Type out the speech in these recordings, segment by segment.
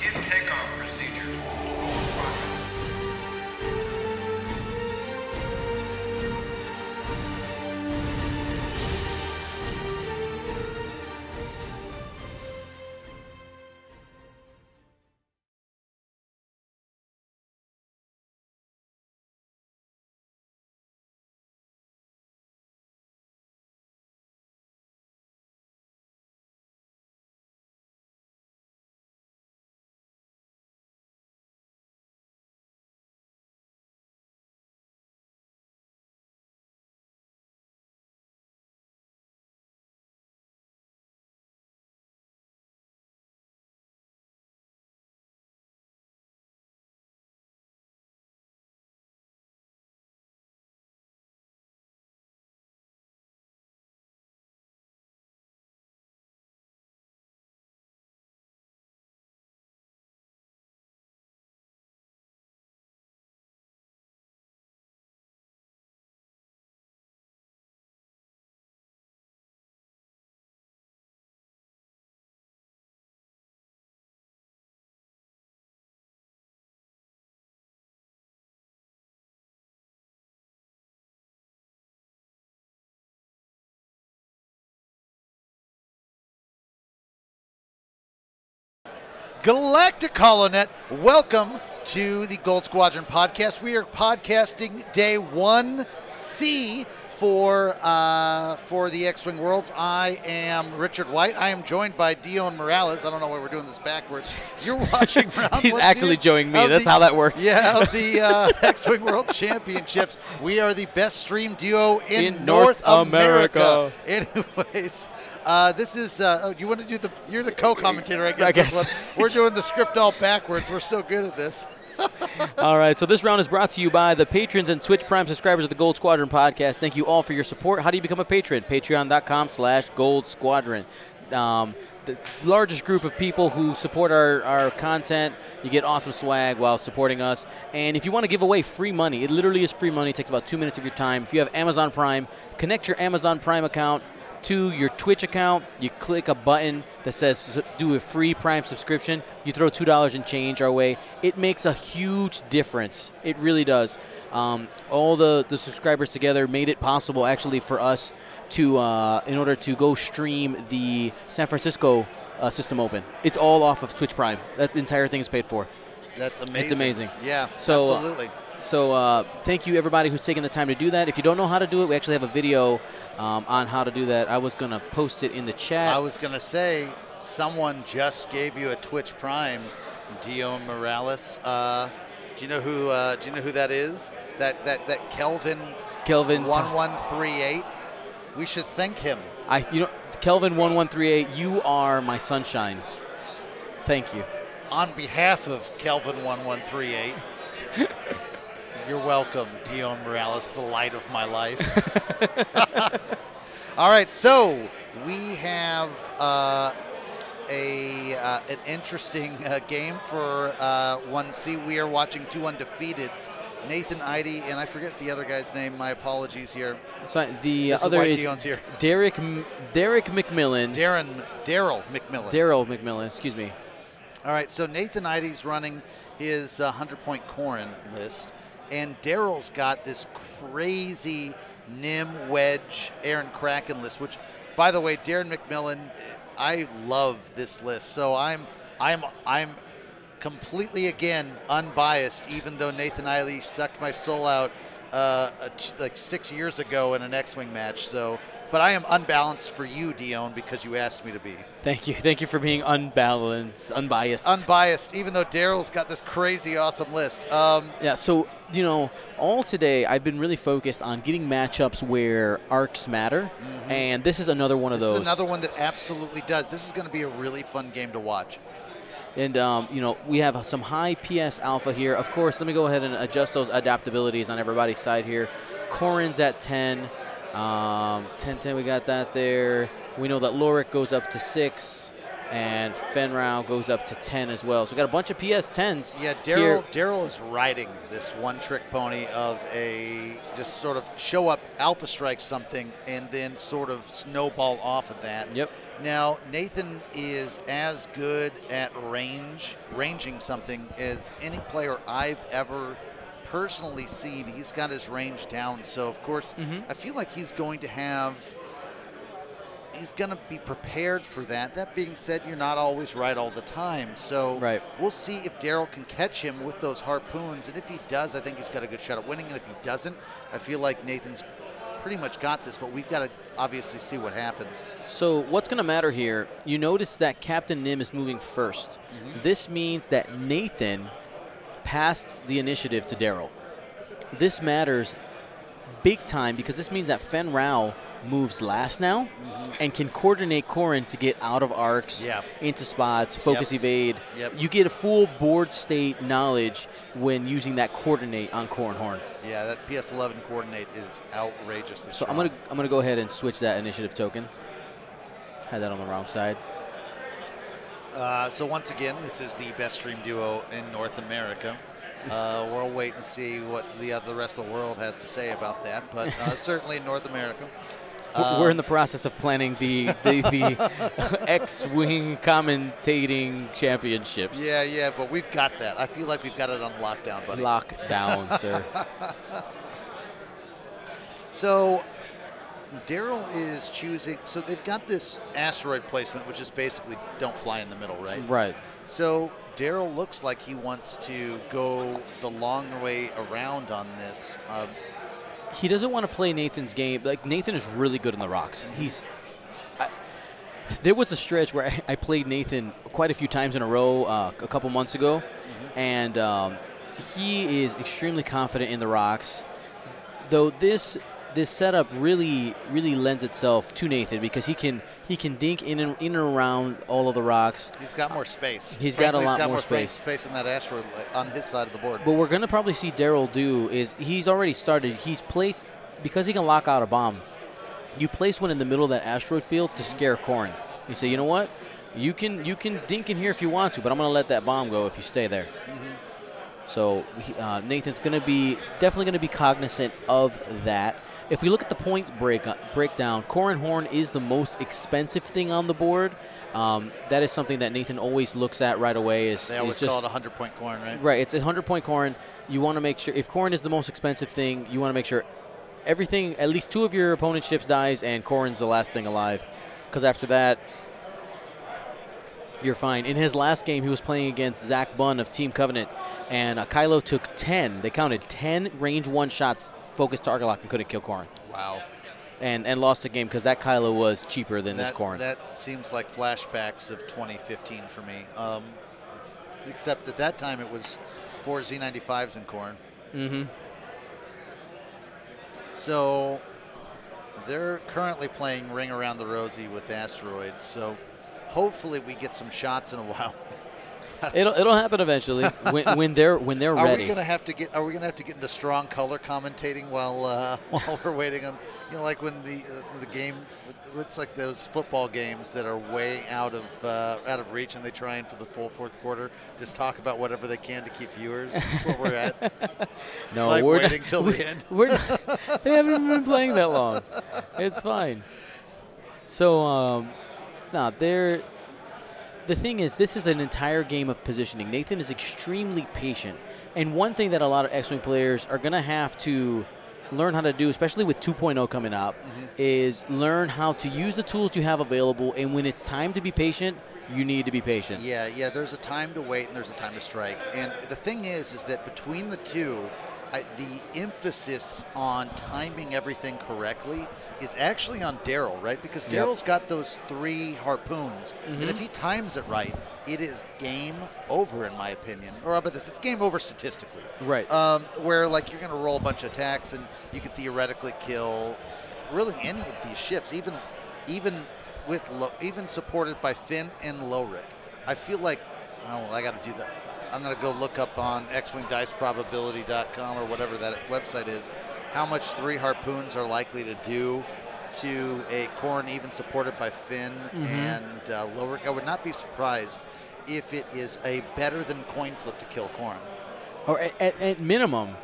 Begin takeoff procedure. Squadron. Galactic Holonet, welcome to the Gold Squadron podcast. We are podcasting day 1C for the X-Wing Worlds. I am Richard White. I am joined by Dion Morales. I don't know why we're doing this backwards. You're watching round He's actually joining me. That's how that works. Yeah, of the X-Wing World Championships. We are the best streamed duo in North America. Anyways. This is, you want to do you're the co-commentator, I guess. I guess. We're doing the script all backwards. We're so good at this. All right, so this round is brought to you by the patrons and Twitch Prime subscribers of the Gold Squadron podcast. Thank you all for your support. How do you become a patron? Patreon.com/Gold Squadron. The largest group of people who support our content. You get awesome swag while supporting us. And if you want to give away free money, it literally is free money. It takes about 2 minutes of your time. If you have Amazon Prime, connect your Amazon Prime account to your Twitch account. You click a button that says do a free Prime subscription. You throw $2 and change our way. It makes a huge difference. It really does. All the subscribers together made it possible actually for us to in order to go stream the San Francisco System Open. It's all off of Twitch Prime. That entire thing is paid for. That's amazing. It's amazing. Yeah, so, absolutely. So thank you, everybody who's taking the time to do that. If you don't know how to do it, we actually have a video on how to do that. I was going to post it in the chat. I was going to say, someone just gave you a Twitch Prime, Dion Morales. Do you know who that is? That Kelvin 1138. We should thank him. Kelvin 1138, you are my sunshine. Thank you. On behalf of Kelvin 1138. You're welcome, Dion Morales, the light of my life. All right, so we have an interesting game for 1C. We are watching two undefeateds, Nathan Eide, and I forget the other guy's name. My apologies here. So the other is here. Derek McMillon. Darryl McMillon. Darryl McMillon, excuse me. All right, so Nathan Eide's running his 100-point Corrin list. And Darryl's got this crazy Nim, Wedge, Aaron Kraken list, which, by the way, Darren McMillon, I love this list. So I'm completely, again, unbiased, even though Nathan Eide sucked my soul out like 6 years ago in an X-Wing match. So, but I am unbalanced for you, Dion, because you asked me to be. Thank you. Thank you for being unbiased. Unbiased, even though Darryl's got this crazy awesome list. Yeah, so, all today I've been really focused on getting matchups where arcs matter, and this is another one of those. This is another one that absolutely does. This is going to be a really fun game to watch. And, we have some high PS alpha here. Of course, let me go ahead and adjust those adaptabilities on everybody's side here. Corrin's at 10. 10-10, we got that there. We know that Lorik goes up to 6, and Fenrau goes up to 10 as well. So we got a bunch of PS10s. Yeah, Darryl is riding this one-trick pony of just sort of show up, alpha strike something, and then sort of snowball off of that. Yep. Now, Nathan is as good at ranging something as any player I've ever personally seen. He's got his range down. So, of course, I feel like he's going to be prepared for that. That being said, you're not always right all the time. So we'll see if Darryl can catch him with those harpoons. And if he does, I think he's got a good shot at winning. And if he doesn't, I feel like Nathan's pretty much got this, but we've got to obviously see what happens. So what's going to matter here, you notice that Captain Nim is moving first. This means that Nathan passed the initiative to Darryl. This matters big time because this means that Fen Rao moves last now and can coordinate Corrin to get out of arcs, into spots, focus evade. You get a full board state knowledge when using that coordinate on Corrin Horn. Yeah, that PS11 coordinate is outrageously So strong. I'm gonna go ahead and switch that initiative token. Had that on the wrong side. So once again, this is the best stream duo in North America. We'll wait and see what the rest of the world has to say about that, but certainly in North America. We're in the process of planning the X-Wing commentating championships. Yeah, but we've got that. I feel like we've got it on lockdown, buddy. Lockdown, sir. So Darryl is choosing. So they've got this asteroid placement, which is basically don't fly in the middle, right? Right. So Darryl looks like he wants to go the long way around on this. He doesn't want to play Nathan's game. Like, Nathan is really good in the rocks. There was a stretch where I played Nathan quite a few times in a row a couple months ago, and he is extremely confident in the rocks. Though this setup really lends itself to Nathan because he can dink in and around all of the rocks. He's got more space. He's got a lot more space. Space in that asteroid on his side of the board. What we're going to probably see Darryl do is he's already started. He's placed, because he can lock out a bomb, you place one in the middle of that asteroid field to scare Corrin. You say, you know what? You can dink in here if you want to, but I'm going to let that bomb go if you stay there. So Nathan's definitely going to be cognizant of that. If we look at the points breakdown, Corrin Horn is the most expensive thing on the board. That is something that Nathan always looks at right away. They always call it a 100-point Corrin, right? Right, it's a 100-point Corrin. You want to make sure, if Corrin is the most expensive thing, you want to make sure everything, at least two of your opponent's ships dies and Corrin's the last thing alive. Because after that, you're fine. In his last game, he was playing against Zach Bunn of Team Covenant, and Kylo took 10. They counted 10 range 1 shots, focused target lock, and couldn't kill Corrin. Wow. And lost the game because that Kylo was cheaper than this Corrin. That seems like flashbacks of 2015 for me. Except at that time it was 4 Z95s in Corrin. So they're currently playing Ring Around the Rosie with asteroids. So hopefully we get some shots in a while. It'll happen eventually when they're ready. Are we gonna have to get into strong color commentating while we're waiting on, like when the game, it's like those football games that are way out of reach and they try and for the full fourth quarter just talk about whatever they can to keep viewers. Is this what we're at? No, like we're waiting till the end. They haven't even been playing that long. It's fine. So the thing is, this is an entire game of positioning. Nathan is extremely patient. And one thing that a lot of X-Wing players are going to have to learn how to do, especially with 2.0 coming up, is learn how to use the tools you have available. And when it's time to be patient, you need to be patient. Yeah, there's a time to wait and there's a time to strike. And the thing is that between the two, the emphasis on timing everything correctly is actually on Darryl, right? Because Darryl's got those 3 harpoons, and if he times it right, it is game over, in my opinion. Or how about this? It's game over statistically. Right. Where, like, you're going to roll a bunch of attacks, and you could theoretically kill really any of these ships, even supported by Finn and Lowrick. I feel like, I got to do that. I'm going to go look up on xwingdiceprobability.com or whatever that website is, how much 3 harpoons are likely to do to a Corrin even supported by Finn and Lowrick. I would not be surprised if it is a better than coin flip to kill Corrin. Or at minimum,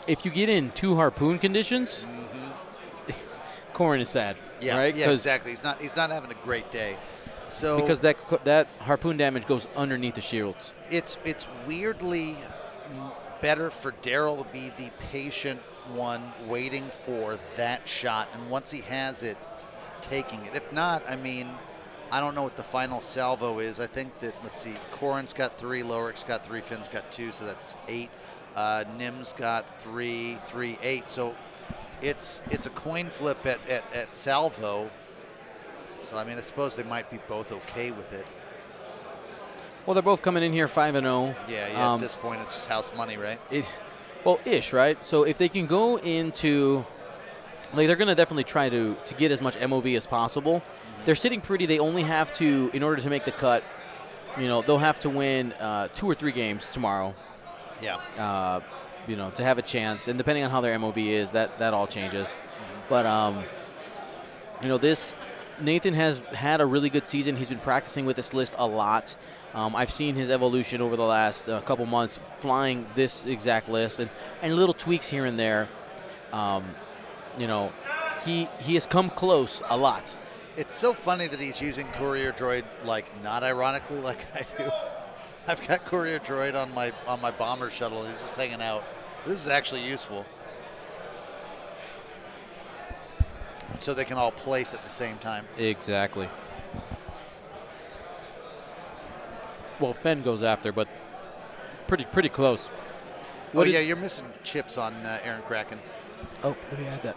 if you get in 2 harpoon conditions, Corrin is sad. Yeah, right? Yeah, exactly. He's not having a great day. So because that harpoon damage goes underneath the shields. it's weirdly better for Darryl to be the patient one waiting for that shot, and once he has it, taking it. If not, I mean, I don't know what the final salvo is. I think that, let's see, Corin's got 3, Lorik's got 3, Finn's got 2, so that's 8. Nim's got 3, 3, 8. So it's a coin flip at salvo. So, I mean, I suppose they might be both okay with it. Well, they're both coming in here 5-0. Yeah, at this point, it's just house money, right? Well, ish, right? So if they can go into, like, they're going to definitely try to get as much MOV as possible. Mm-hmm. They're sitting pretty. They only have to, in order to make the cut, they'll have to win 2 or 3 games tomorrow. Yeah. To have a chance. And depending on how their MOV is, that all changes. Mm-hmm. But, this, Nathan has had a really good season. He's been practicing with this list a lot. I've seen his evolution over the last couple months, flying this exact list and little tweaks here and there. He has come close a lot. It's so funny that he's using Courier Droid, like, not ironically like I do. I've got Courier Droid on my bomber shuttle, and he's just hanging out. This is actually useful. So they can all place at the same time. Exactly. Well, Fenn goes after, but pretty close. Yeah, you're missing chips on Aaron Kraken. Oh, let me add that.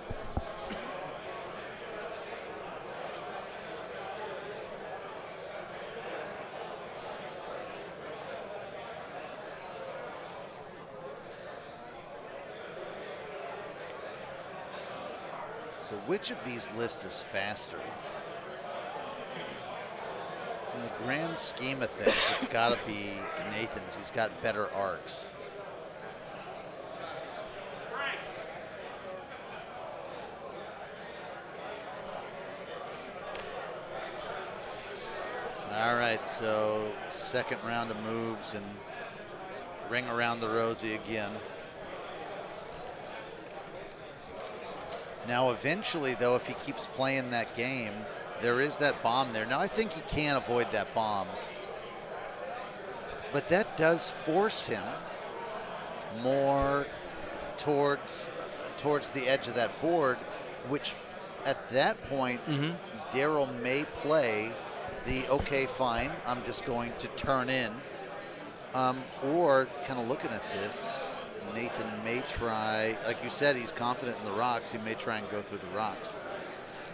So which of these lists is faster? In the grand scheme of things, it's got to be Nathan's. He's got better arcs. All right, so second round of moves and ring around the rosy again. Now, eventually, though, if he keeps playing that game, there is that bomb there. Now, I think he can avoid that bomb. But that does force him more towards the edge of that board, which at that point, Darryl may play the, okay, fine, I'm just going to turn in. Or kind of looking at this, Nathan may try, like you said, he's confident in the rocks. He may try and go through the rocks.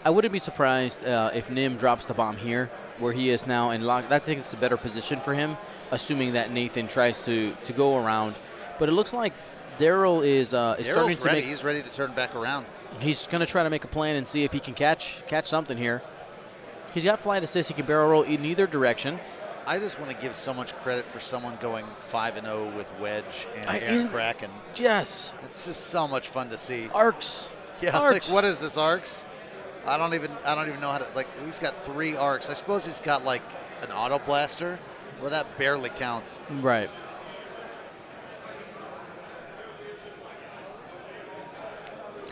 I wouldn't be surprised if Nim drops the bomb here, where he is now in lock. I think it's a better position for him, assuming that Nathan tries to go around. But it looks like Darryl is starting to make. He's ready to turn back around. He's going to try to make a plan and see if he can catch something here. He's got flight assist. He can barrel roll in either direction. I just want to give so much credit for someone going 5-0 with Wedge and Aaron Kraken. Yes. It's just so much fun to see. Arcs. Yeah, arcs. Like, what is this, arcs? I don't even know how to, like, he's got 3 arcs. I suppose he's got, like, an auto blaster. Well, that barely counts. Right.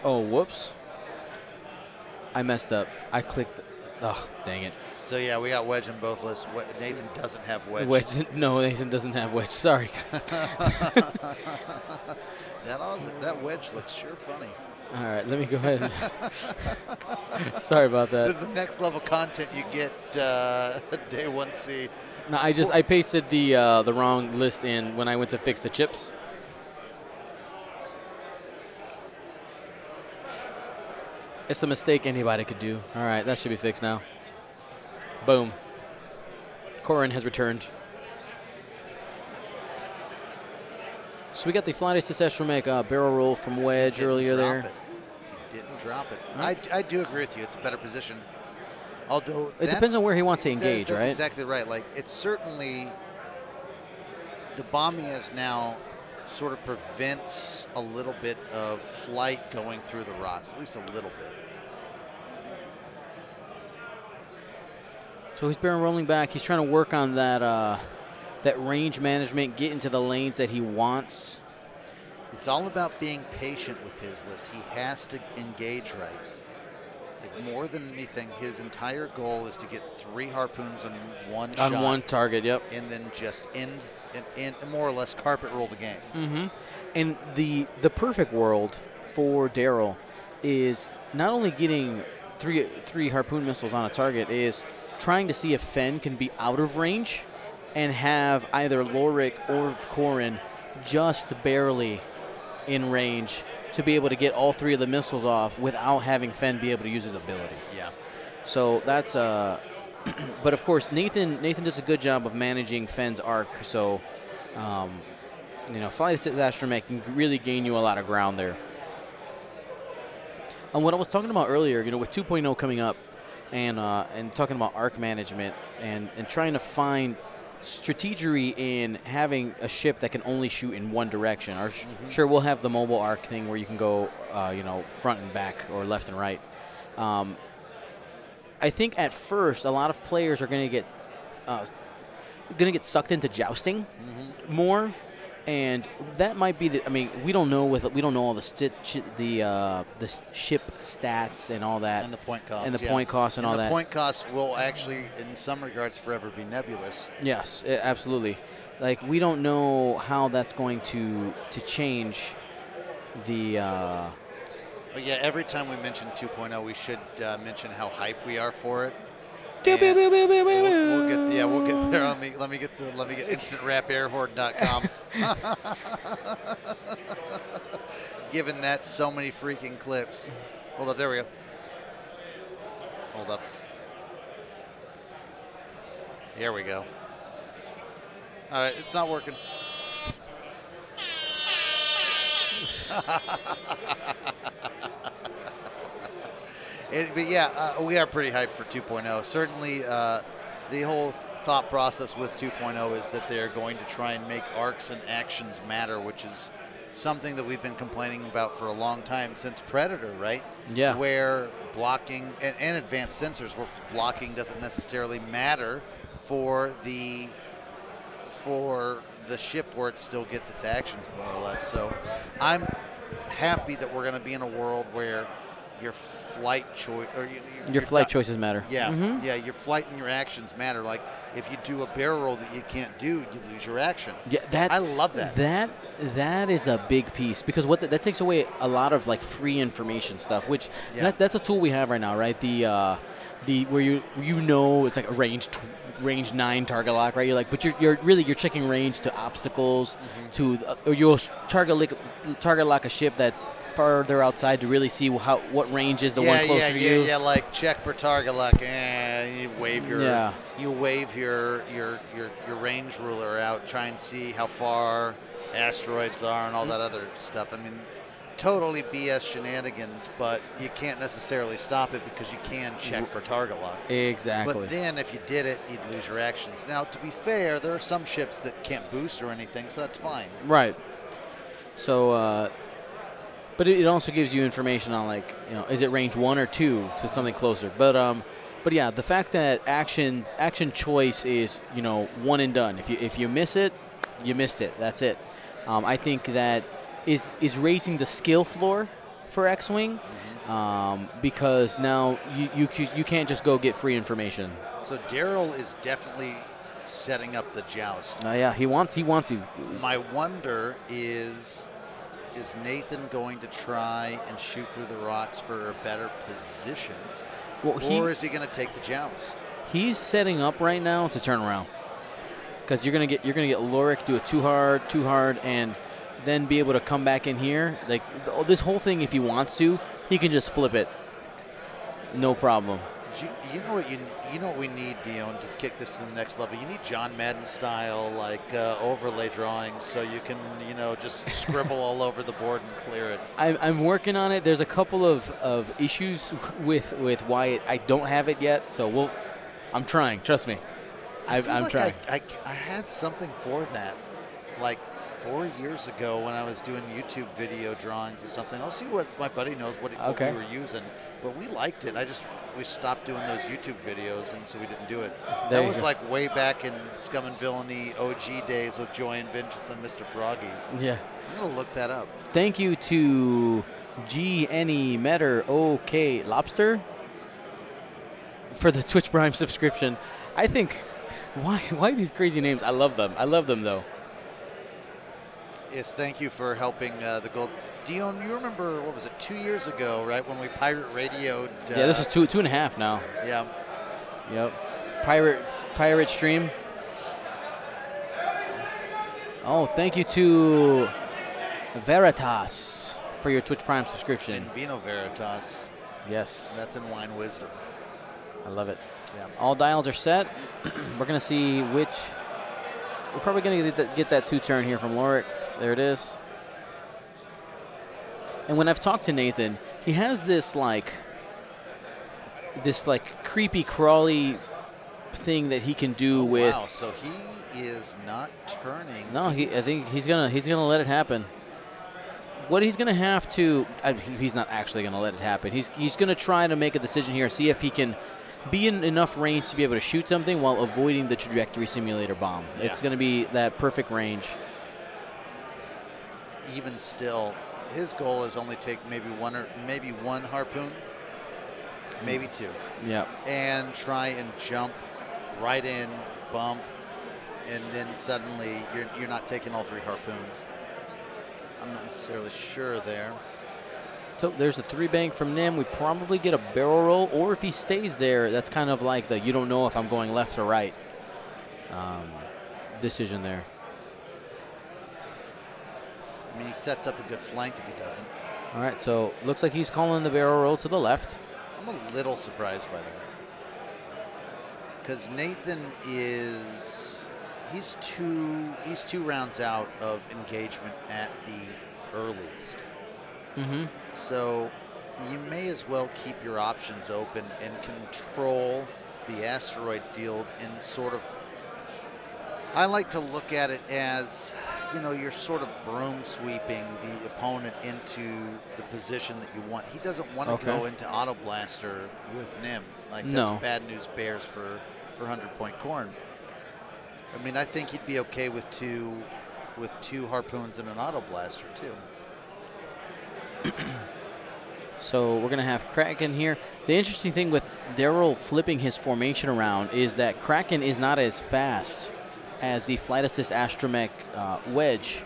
Oh, whoops. I messed up. I clicked. Oh, dang it. So, yeah, we got Wedge in both lists. Nathan doesn't have Wedge. No, Nathan doesn't have Wedge. Sorry, guys. that Wedge looks sure funny. All right, let me go ahead. Sorry about that. This is the next level content you get day 1C. No, I pasted the wrong list in when I went to fix the chips. It's a mistake anybody could do. All right, that should be fixed now. Boom. Corin has returned. So we got the flight assist extra make barrel roll from Wedge earlier there. He didn't drop it. I do agree with you. It's a better position. Although it depends on where he wants to engage, that's right? Exactly right. Like, it's certainly the bomb he has now sort of prevents a little bit of flight going through the rocks, at least a little bit. So he's barrel rolling back. He's trying to work on that that range management, get into the lanes that he wants. It's all about being patient with his list. He has to engage right. Like more than anything, his entire goal is to get 3 harpoons on one shot. On one target, yep. And then just end and more or less carpet roll the game. Mm-hmm. And the perfect world for Darryl is not only getting three harpoon missiles on a target, is trying to see if Fen can be out of range and have either Lorik or Corin just barely in range to be able to get all 3 of the missiles off without having Fen be able to use his ability. Yeah. So that's but of course Nathan does a good job of managing Fen's arc. So Flight Assist Astromech can really gain you a lot of ground there. And what I was talking about earlier, with 2.0 coming up, and talking about arc management and trying to find strategery in having a ship that can only shoot in one direction. Or sure, we'll have the mobile arc thing where you can go, front and back or left and right. I think at first a lot of players are going to get sucked into jousting more, and that might be we don't know all the ship stats and all that, and the point costs, and all that. The point costs will actually, in some regards, forever be nebulous. Yes, absolutely. Like, we don't know how that's going to change the. But yeah, every time we mention 2.0, we should mention how hype we are for it. We'll get there. Let me get instantrapairhorde.com. Given that so many freaking clips. Hold up, there we go. Hold up. Here we go. All right, it's not working. But yeah, we are pretty hyped for 2.0. Certainly, the whole thought process with 2.0 is that they're going to try and make arcs and actions matter, which is something that we've been complaining about for a long time since Predator, right? Yeah. Where blocking and advanced sensors, where blocking doesn't necessarily matter for the ship where it still gets its actions more or less. So I'm happy that we're going to be in a world where your flight choice or your flight choices matter. Yeah, yeah, your flight and your actions matter. Like if you do a barrel roll that you can't do, you lose your action. Yeah, I love that. That is a big piece because that takes away a lot of like free information stuff, which that's a tool we have right now, right? The where it's like a range 9 target lock, right? You're like, but you're checking range to obstacles, or you'll target lock a ship that's farther outside to really see what range is the one closer to you. Yeah, like check for target lock. You wave your range ruler out, try and see how far asteroids are and all that other stuff. I mean, totally BS shenanigans, but you can't necessarily stop it because you can check for target lock. Exactly. But then if you did it, you'd lose your actions. Now, to be fair, there are some ships that can't boost or anything, so that's fine. Right. So, but it also gives you information on, like, is it range 1 or 2 to something closer. But yeah, the fact that action choice is, one and done. If you miss it, you missed it. That's it. I think that is raising the skill floor for X-Wing, because now you can't just go get free information. So Darryl is definitely setting up the joust. Yeah, he wants you. My wonder is Nathan going to try and shoot through the rocks for a better position, or is he going to take the joust? He's setting up right now to turn around, because you're gonna get Lorik do it too hard, and then be able to come back in here. Like this whole thing, if he wants to, he can just flip it, no problem. You know what we need, Dion, to kick this to the next level? You need John Madden style, like overlay drawings, so you can, just scribble all over the board and clear it. I'm working on it. There's a couple of issues with why I don't have it yet, so I'm trying. Trust me, I'm trying. I had something for that, like 4 years ago when I was doing YouTube video drawings or something. I'll see what my buddy knows what we were using, but we liked it. We stopped doing those YouTube videos, and so we didn't do it. That was like way back in Scum and Villainy OG days with Joy and Vengeance and Mr. Froggies. Yeah. I'm going to look that up. Thank you to G. Any Metter OK Lobster. for the Twitch Prime subscription. I think, why these crazy names? I love them. I love them, though. Yes, thank you for helping the gold. Dion, you remember, what was it, 2 years ago, right, when we pirate radioed? Yeah, this is two and a half now. Yeah. Yep. Pirate stream. Oh, thank you to Veritas for your Twitch Prime subscription. In Vino Veritas. Yes. That's in Wine Wisdom. I love it. Yeah. All dials are set. We're going to see which. We're probably going to get that 2-turn here from Lorik. There it is. And when I've talked to Nathan, he has this creepy crawly thing that he can do with. Wow, so he is not turning. No, I think he's gonna let it happen. What he's gonna have to, he's not actually gonna let it happen. He's gonna try to make a decision here, see if he can be in enough range to be able to shoot something while avoiding the trajectory simulator bomb. Yeah. It's gonna be that perfect range. Even still, his goal is only take maybe one harpoon, maybe 2. Yeah. And try and jump right in, bump, and then suddenly you're not taking all 3 harpoons. I'm not necessarily sure there. So there's a 3-bank from Nim. We probably get a barrel roll, or if he stays there, that's kind of like the you don't know if I'm going left or right decision there. I mean, he sets up a good flank if he doesn't. All right, so looks like he's calling the barrel roll to the left. I'm a little surprised by that. Because Nathan he's two rounds out of engagement at the earliest. Mm-hmm. So you may as well keep your options open and control the asteroid field in sort of, I like to look at it as, you're sort of broom sweeping the opponent into the position that you want. He doesn't want to go into Auto Blaster with Nim. That's bad news bears for 100-point corn. I mean, I think he'd be okay with two harpoons and an Auto Blaster too. So we're going to have Kraken here. The interesting thing with Darryl flipping his formation around is that Kraken is not as fast as the Flight Assist Astromech Wedge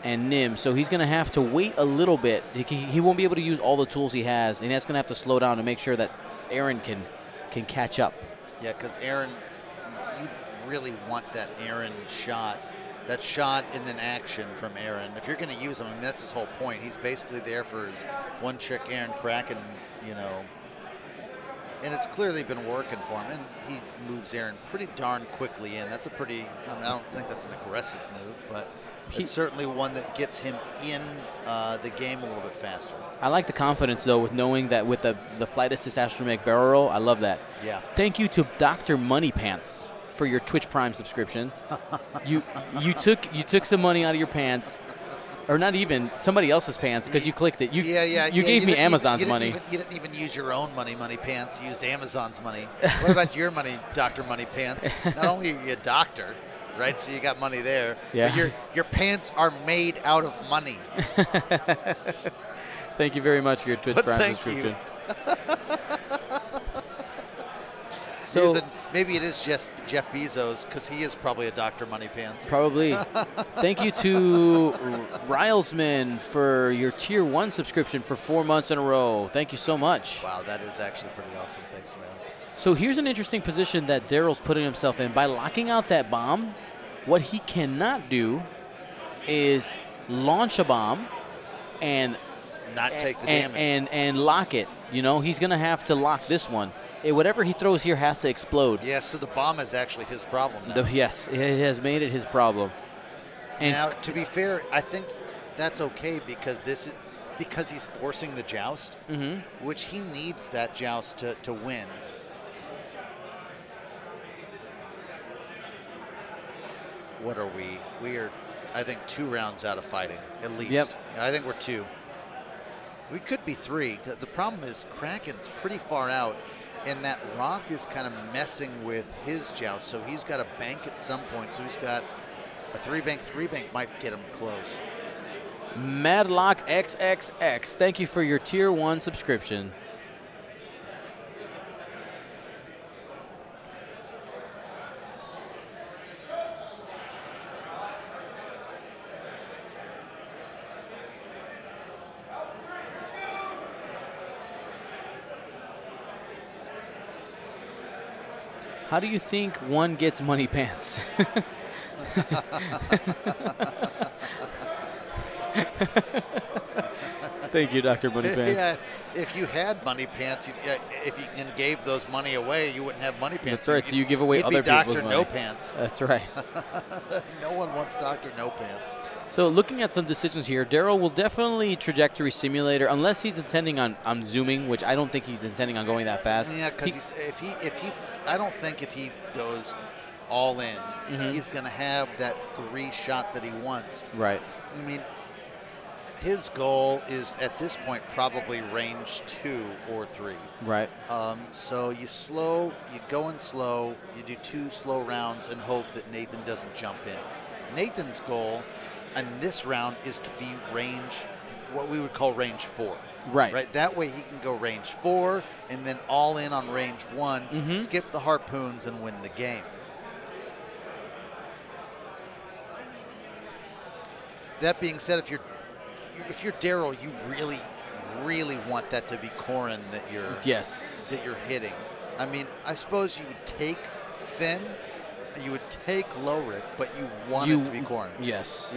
and Nim, so he's going to have to wait a little bit. He won't be able to use all the tools he has, and he's going to have to slow down to make sure that Aaron can catch up. Yeah, because Aaron, you really want that Aaron shot. That shot and then action from Aaron. If you're going to use him, I mean, that's his whole point. He's basically there for his one-trick Aaron Kraken, and it's clearly been working for him. And he moves Aaron pretty darn quickly in. That's a pretty, I don't think that's an aggressive move, but it's certainly one that gets him in the game a little bit faster. I like the confidence, though, with knowing that with the Flight Assist Astromech barrel roll. I love that. Yeah. Thank you to Dr. Moneypants for your Twitch Prime subscription. you took some money out of your pants, or not even somebody else's pants, because you clicked it. You gave me Amazon's money. You didn't even use your own money pants. You used Amazon's money. What about your money, Dr. Money Pants? Not only are you a doctor, right? So you got money there. Yeah. But your pants are made out of money. Thank you very much for your Twitch Prime subscription. So maybe it is just Jeff Bezos, because he is probably a Dr. Money Pants. Probably. Thank you to Rylesman for your Tier 1 subscription for 4 months in a row. Thank you so much. Wow, that is actually pretty awesome. Thanks, man. So here's an interesting position that Darryl's putting himself in. By locking out that bomb, what he cannot do is launch a bomb and not take the damage. And lock it. He's going to have to lock this one. Whatever he throws here has to explode. Yeah, so the bomb is actually his problem now. Yes, it has made it his problem. And now, to be fair, I think that's okay because he's forcing the joust, which he needs that joust to win. What are we? We are, I think, 2 rounds out of fighting, at least. Yep. I think we're 2. We could be 3. The problem is Kraken's pretty far out, and that rock is kind of messing with his joust, so he's got a bank at some point. So he's got a 3-bank. 3-bank might get him close. Madlock XXX, thank you for your Tier 1 subscription. How do you think one gets money pants? Thank you, Dr. Money Pants. Yeah, if you had money pants, if you gave those money away, you wouldn't have money pants. That's right. So you give away you'd other be people's Dr. money. No Pants. That's right. No one wants Dr. No Pants. So looking at some decisions here, Darryl will definitely trajectory simulator unless he's intending on zooming, which I don't think he's intending on going that fast. Yeah, because I don't think if he goes all in, he's going to have that 3 shot that he wants. Right. I mean, his goal is at this point probably range 2 or 3. Right. So you go in slow, you do 2 slow rounds and hope that Nathan doesn't jump in. Nathan's goal in this round is to be what we would call range 4. Right. Right. That way he can go range 4 and then all in on range 1, skip the harpoons and win the game. That being said, if you're Darryl, you really want that to be Corin that you're hitting. I mean, I suppose you would take Finn, you would take Lowrick, but you want it to be Corin. Yes.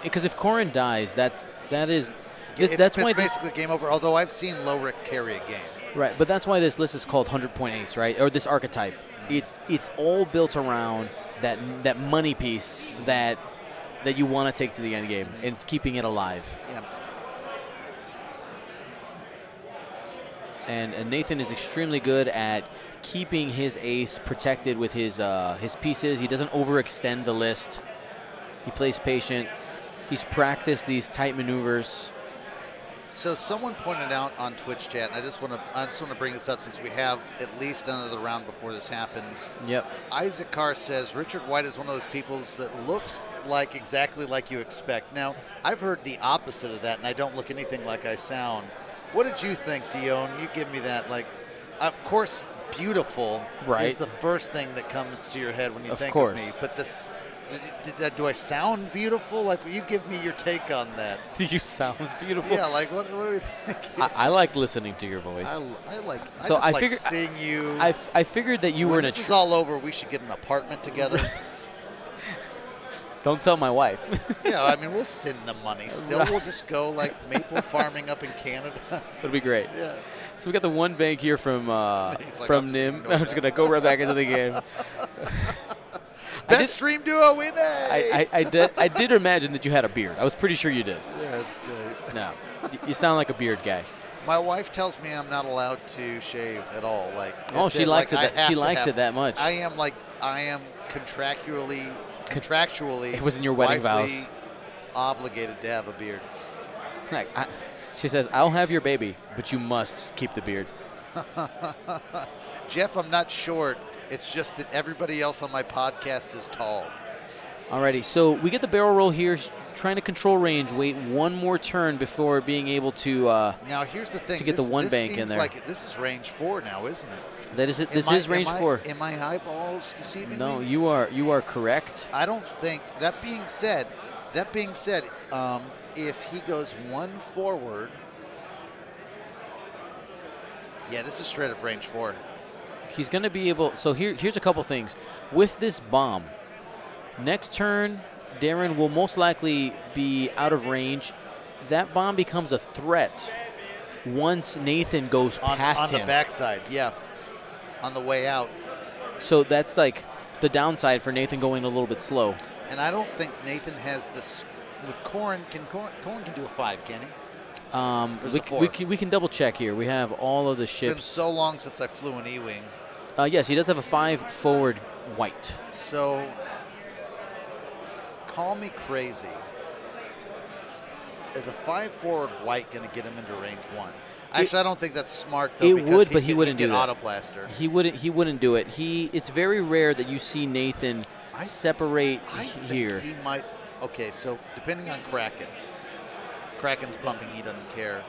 Because if Corin dies, that's why basically game over. Although I've seen Lowrick carry a game. Right, but that's why this list is called 100-point ace, right? Or this archetype. It's all built around that money piece that you want to take to the end game, and it's keeping it alive. Yeah. And Nathan is extremely good at keeping his ace protected with his pieces. He doesn't overextend the list. He plays patient. He's practiced these tight maneuvers. So someone pointed out on Twitch chat, and I just want to bring this up since we have at least another round before this happens. Yep. Isaac Carr says Richard White is one of those people that looks like exactly like you expect. Now, I've heard the opposite of that, and I don't look anything like I sound. What did you think, Dion? You give me that. Like, of course, beautiful is the first thing that comes to your head when you think of me. But this. Do I sound beautiful? Like, you give me your take on that. Did you sound beautiful? Yeah, like, what do you think? I like listening to your voice. I figured seeing you. I figured that you were in a... This is all over, we should get an apartment together. Don't tell my wife. Yeah, I mean, we'll send the money still. We'll just go, like, maple farming up in Canada. That'd be great. Yeah. So we got the one bank here from Nim. I'm just going to go right back into the game. Best stream duo winning. I did imagine that you had a beard. I was pretty sure you did. Yeah, that's great. No, you sound like a beard guy. My wife tells me I'm not allowed to shave at all. Like, she likes it. She likes it that much. I am contractually. It was in your wedding vows. Obligated to have a beard. She says, "I'll have your baby, but you must keep the beard." Jeff, I'm not short. It's just that everybody else on my podcast is tall. Alrighty, so we get the barrel roll here, trying to control range. Wait one more turn before being able to. Now here's the thing. To get the one bank in there. Like this is range 4 now, isn't it? That is it. This is range 4. Am my eyeballs deceiving me? No, you are correct. I don't think. That being said, if he goes 1 forward, yeah, this is straight up range 4. He's going to be able. So here's a couple things with this bomb. Next turn, Darren will most likely be out of range. That bomb becomes a threat once Nathan goes past him. On the backside, yeah. On the way out. So that's like the downside for Nathan going a little bit slow. And I don't think Nathan has this with Corin. Corin can do a 5, can he? We can double check here. We have all of the ships. It's been so long since I flew an E-wing. Yes, he does have a 5 forward white. So, call me crazy. Is a 5 forward white going to get him into range 1? Actually, I don't think that's smart though. It would, but he wouldn't do that. Auto blaster. He wouldn't do it. It's very rare that you see Nathan separate here. He might. Okay, so depending on Kraken's pumping. He doesn't care.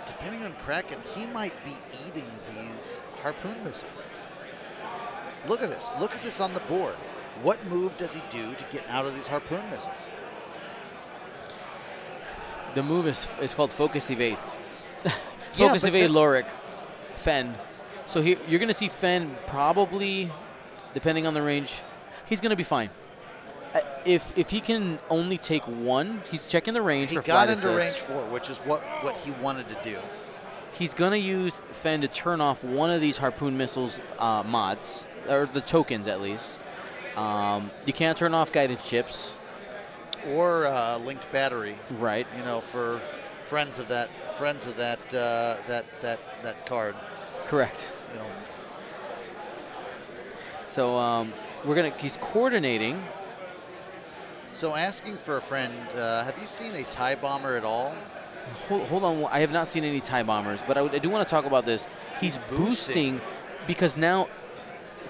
Depending on Kraken, he might be eating these harpoon missiles. Look at this. Look at this on the board. What move does he do to get out of these harpoon missiles? The move is called Focus Evade. Focus Evade, Loric, Fenn. So here, you're going to see Fenn probably depending on the range, he's going to be fine. If he can only take one, he's checking the range He for got flight into assist. range 4, which is what he wanted to do. He's going to use Fen to turn off one of these Harpoon missiles mods, or the tokens at least. You can't turn off guidance chips. Or linked battery. Right. You know, for friends of that card. Correct. You know. So he's coordinating. So asking for a friend, have you seen a TIE bomber at all? Hold on, I have not seen any TIE bombers, but I do want to talk about this. He's boosting because now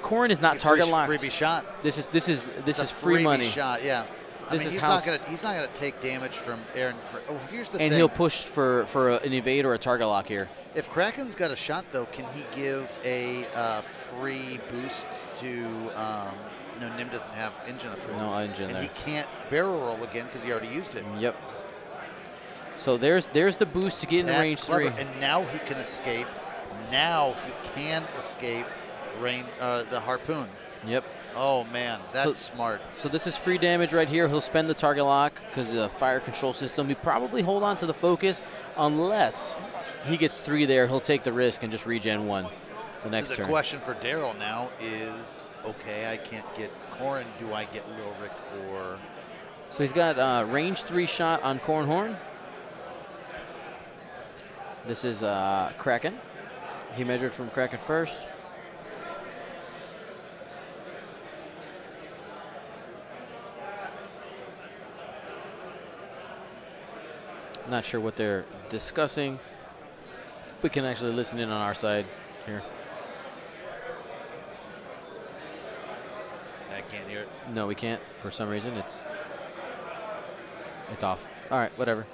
Corrin is not target locked. Freebie shot. This is free money. Shot, yeah. He's not gonna take damage from Aaron. Oh, here's the thing. And he'll push for an evade or a target lock here. If Kraken's got a shot though, can he give a free boost to? No, Nim doesn't have engine approval. No engine and there. he can't barrel roll again because he already used it. Yep. So there's the boost to get in the range clever. 3. And now he can escape. Now he can escape the harpoon. Yep. Oh man, that's smart. So this is free damage right here. He'll spend the target lock because of the fire control system. He probably hold on to the focus unless he gets 3 there. He'll take the risk and just regen 1 the next So the turn. question for Darryl now is, okay, I can't get Corrin. Do I get Lilric or? So he's got range 3 shot on Corn Horn. This is Kraken. He measured from Kraken first. Not sure what they're discussing. We can actually listen in on our side here. I can't hear it. No, we can't. For some reason, it's off. All right, whatever.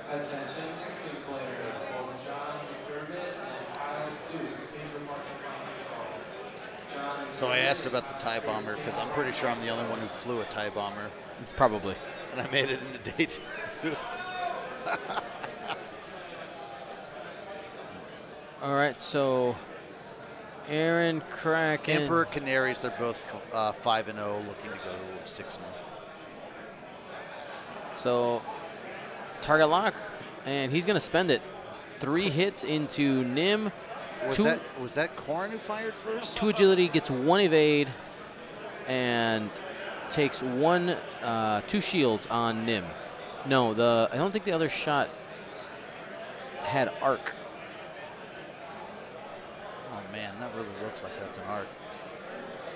Attention, next week players, John McDermott and Kyle Stoos. Please report to final call. So I asked about the TIE bomber because I'm pretty sure I'm the only one who flew a TIE bomber, It's probably. and I made it into day 2. All right, so Aaron, Kraken. Emperor, Canaries, they're both 5-0, looking to go 6-0. So target lock, and he's going to spend it. 3 hits into Nim. Was that Corrin who fired first? 2 agility, gets 1 evade, and takes 2 shields on Nim. No, I don't think the other shot had arc. Oh man, that really looks like that's an arc.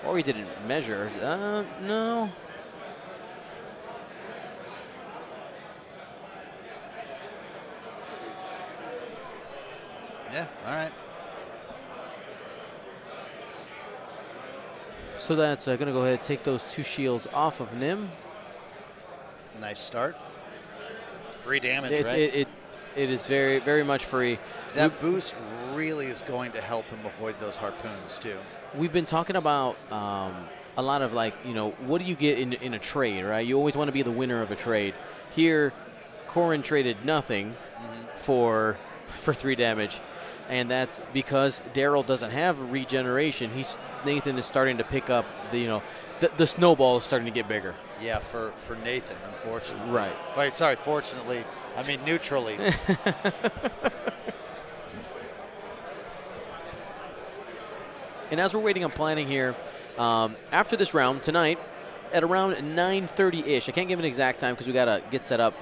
Or he didn't measure. No. Yeah, all right. So that's going to go ahead and take those 2 shields off of Nim. Nice start. Free damage, right? It is very, very much free. That boost really is going to help him avoid those harpoons, too. We've been talking about a lot of, like, you know, what do you get in a trade, right? You always want to be the winner of a trade. Here, Corrin traded nothing for 3 damage. And that's because Darryl doesn't have regeneration. Nathan is starting to pick up the snowball is starting to get bigger. Yeah, for Nathan, unfortunately. Right. Wait, sorry, fortunately. I mean, neutrally. And as we're waiting on planning here, after this round tonight, at around 9:30-ish, I can't give an exact time because we got to get set up,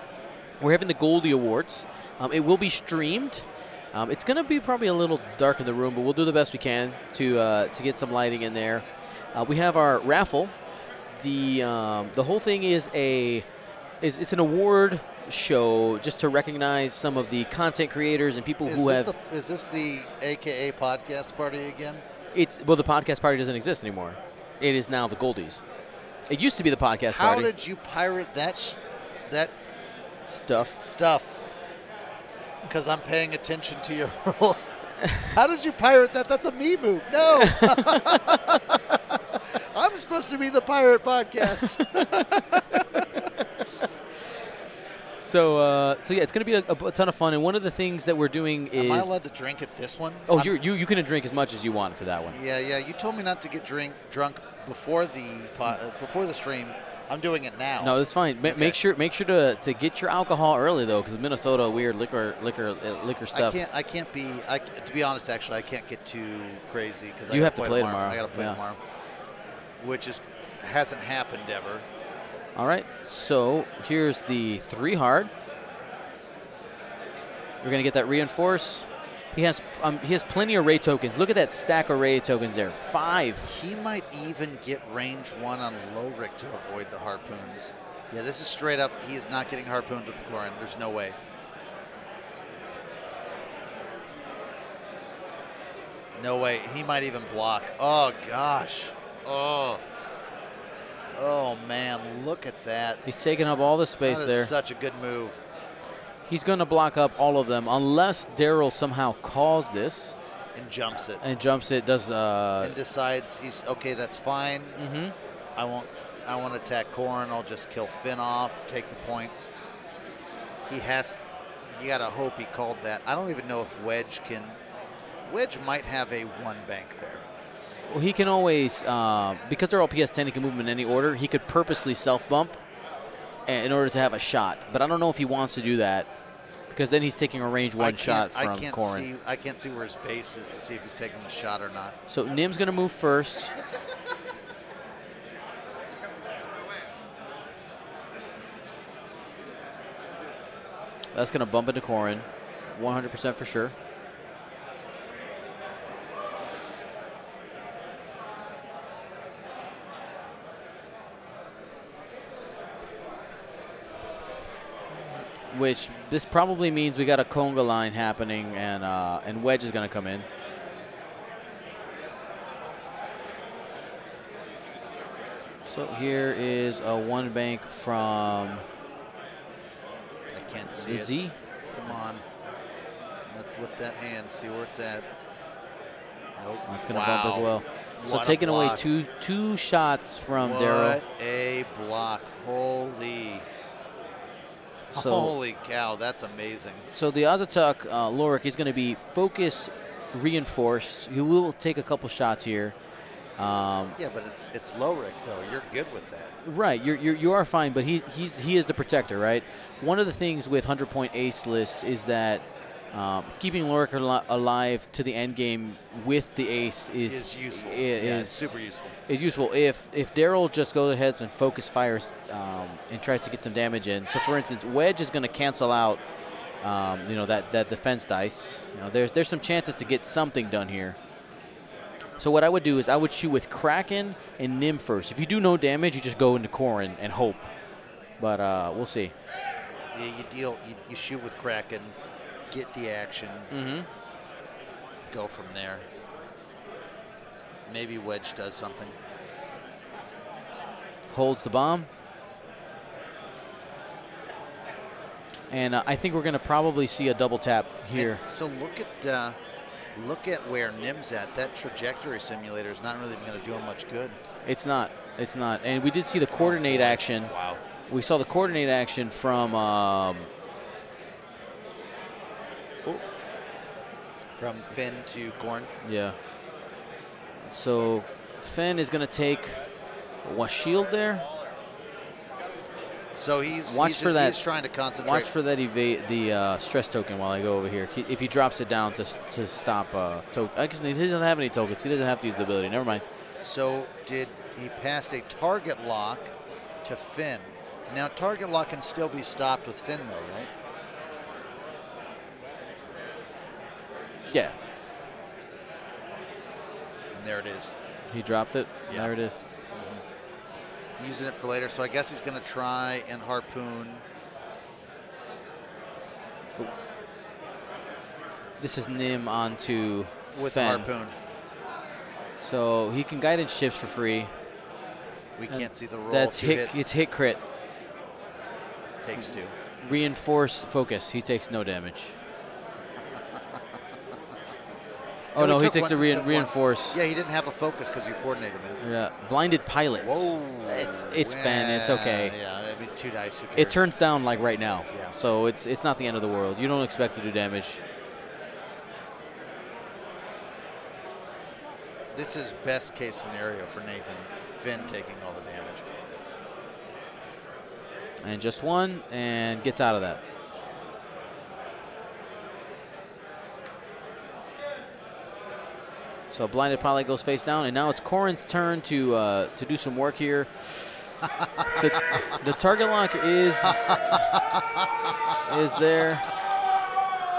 we're having the Goldie Awards. It will be streamed. It's going to be probably a little dark in the room, but we'll do the best we can to get some lighting in there. We have our raffle. The whole thing is it's an award show just to recognize some of the content creators and people who have. Is this the AKA podcast party again? The podcast party doesn't exist anymore. It is now the Goldies. It used to be the podcast party. How did you pirate that stuff? Because I'm paying attention to your rules. How did you pirate that? That's a me move. No. supposed to be the pirate podcast. So yeah, it's going to be a ton of fun. And one of the things that we're doing is. Am I allowed to drink at this one? Oh, you can drink as much as you want for that one. Yeah. You told me not to get drunk before the stream. I'm doing it now. No, that's fine. Okay. Make sure to get your alcohol early though, because Minnesota weird liquor stuff. To be honest, actually, I can't get too crazy because you have to play tomorrow. I got to play tomorrow, which hasn't happened ever. All right, so here's the 3 hard. We're gonna get that reinforce. He has plenty of ray tokens. Look at that stack of ray tokens there. 5. He might even get range 1 on Lorik to avoid the harpoons. Yeah, this is straight up. He is not getting harpooned with the Corin. There's no way. No way. He might even block. Oh, gosh. Oh, man. Look at that. He's taking up all the space there. That is such a good move. He's going to block up all of them unless Darryl somehow calls this. And jumps it. And decides he's okay, that's fine. Mm-hmm. I won't attack Corin. I'll just kill Finn off, take the points. You got to hope he called that. I don't even know if Wedge can. Wedge might have a 1 bank there. Well, he can always, because they're all PS10, he can move them in any order. He could purposely self-bump in order to have a shot. But I don't know if he wants to do that because then he's taking a range 1 shot from Corin. I can't see where his base is to see if he's taking the shot or not. So Nim's going to move first. That's going to bump into Corin, 100% for sure. Which this probably means we got a conga line happening, and Wedge is going to come in. So here is a 1 bank from. I can't see it. Z. Come on, let's lift that hand, see where it's at. Nope. That's going to bump as well. So What a taking away block. two shots from Darryl. What a block! Holy. So, holy cow, that's amazing. So the Azatuk Lorik is going to be focus reinforced. He will take a couple shots here. Yeah, but it's Lorik though. You're good with that. Right, you are fine, but he is the protector, right? One of the things with 100-point ace lists is that keeping Lorik alive to the end game with the ace is useful. It's super useful. Is useful if Darryl just goes ahead and focus fires and tries to get some damage in. So for instance, Wedge is going to cancel out that defense dice. There's some chances to get something done here. So what I would do is I would shoot with Kraken and Nim first. If you do no damage, you just go into Corin and hope. But we'll see. Yeah, you shoot with Kraken, get the action, go from there. Maybe Wedge does something. Holds the bomb. And I think we're going to probably see a double tap here. And so look at where Nim's at. That trajectory simulator is not really going to do him much good. It's not. And we did see the coordinate action. Wow. We saw the coordinate action from Finn to Corin. Yeah. So Finn is going to take a shield there. So he's trying to concentrate. Watch for that evade the stress token while I go over here. If he drops it down to stop token. I guess he doesn't have any tokens. He doesn't have to use the ability. Never mind. So did he pass a target lock to Finn? Now target lock can still be stopped with Finn though, right? Yeah. And there it is. He dropped it. Yeah. There it is. Using it for later, so I guess he's going to try and harpoon. This is Nim onto with Fenn. harpoon. So he can guided ships for free. We can't see the roll. That's 2 hit. hits. It's hit crit. Takes 2. Reinforce focus. He takes no damage. Oh, no, he took takes one, the took one. reinforce. Yeah, he didn't have a focus because you coordinated him. Yeah, blinded pilot. Whoa. It's Fen. It's okay. Yeah, I mean, 2 dice. Who cares? It turns down like right now. Yeah. So it's not the end of the world. You don't expect to do damage. This is best case scenario for Nathan. Finn taking all the damage. And just one, and gets out of that. So blinded pilot goes face down, and now it's Corrin's turn to do some work here. The target lock is there.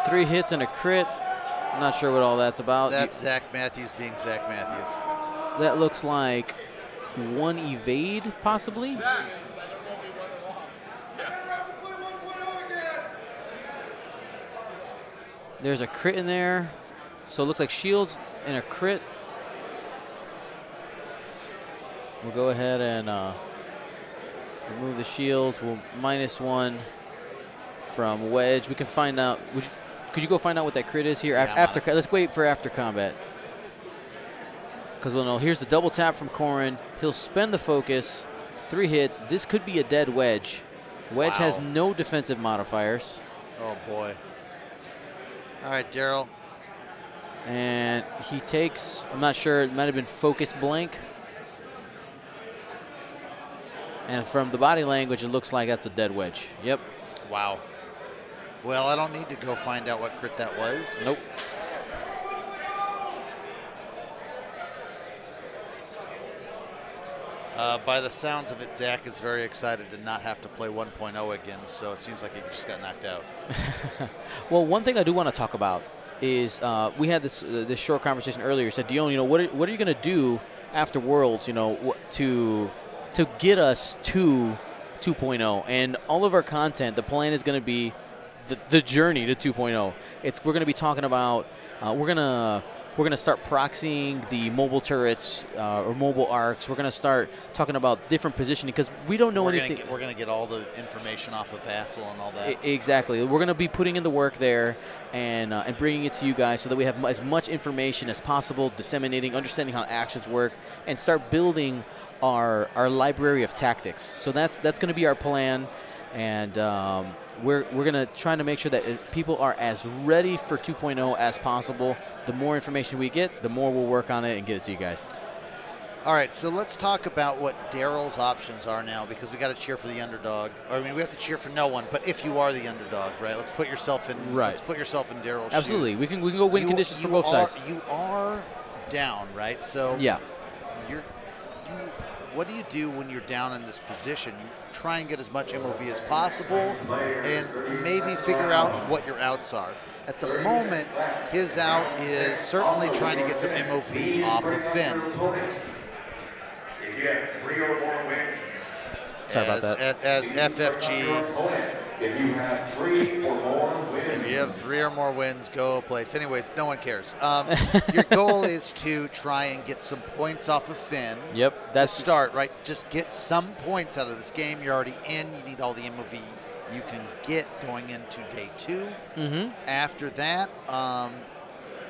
3 hits and a crit. I'm not sure what all that's about. That's Zach Matthews being Zach Matthews. That looks like 1 evade, possibly. There's a crit in there. So it looks like shields and a crit. We'll go ahead and remove the shields. We'll -1 from Wedge. We can find out. Could you go find out what that crit is here? Yeah, After, let's wait for after combat. Because we'll know. Here's the double tap from Corrin. He'll spend the focus. 3 hits. This could be a dead Wedge. Wedge has no defensive modifiers. Oh, boy. All right, Darryl. And he takes, I'm not sure, it might have been focus blank. And from the body language, it looks like that's a dead Wedge. Yep. Wow. Well, I don't need to go find out what crit that was. Nope. By the sounds of it, Zach is very excited to not have to play 1.0 again, so it seems like he just got knocked out. Well, one thing I do want to talk about is we had this short conversation earlier. Said, Dion, what are you going to do after Worlds, to get us to 2.0? And all of our content, the plan is going to be the journey to 2.0. We're going to be talking about we're gonna start proxying the mobile turrets or mobile arcs. We're gonna start talking about different positioning because we don't know anything. We're gonna get all the information off of Vassal and all that. Exactly. We're gonna be putting in the work there and bringing it to you guys so that we have as much information as possible, disseminating, understanding how actions work, and start building our library of tactics. So that's gonna be our plan, and we're gonna try to make sure that people are as ready for 2.0 as possible. The more information we get, the more we'll work on it and get it to you guys. All right, so let's talk about what Darryl's options are now, because we got to cheer for the underdog. I mean, we have to cheer for no one, but if you are the underdog, right? Let's put yourself in. Right. Let's put yourself in Darryl's Absolutely, shoes. we can go win conditions for both sides. You are down, right? So yeah. What do you do when you're down in this position? You try and get as much MOV as possible and maybe figure out what your outs are. At the moment, his out is certainly trying to get some MOV off of Finn. If you have 3 or more wins, Sorry about that. As FFG, if you have 3 or more wins, if you have 3 or more wins, go place. Anyways, no one cares. Your goal is to try and get some points off of Finn. Yep, That's to start, right? Just get some points out of this game. You're already in. You need all the MOV you can get going into day 2. Mm-hmm. After that,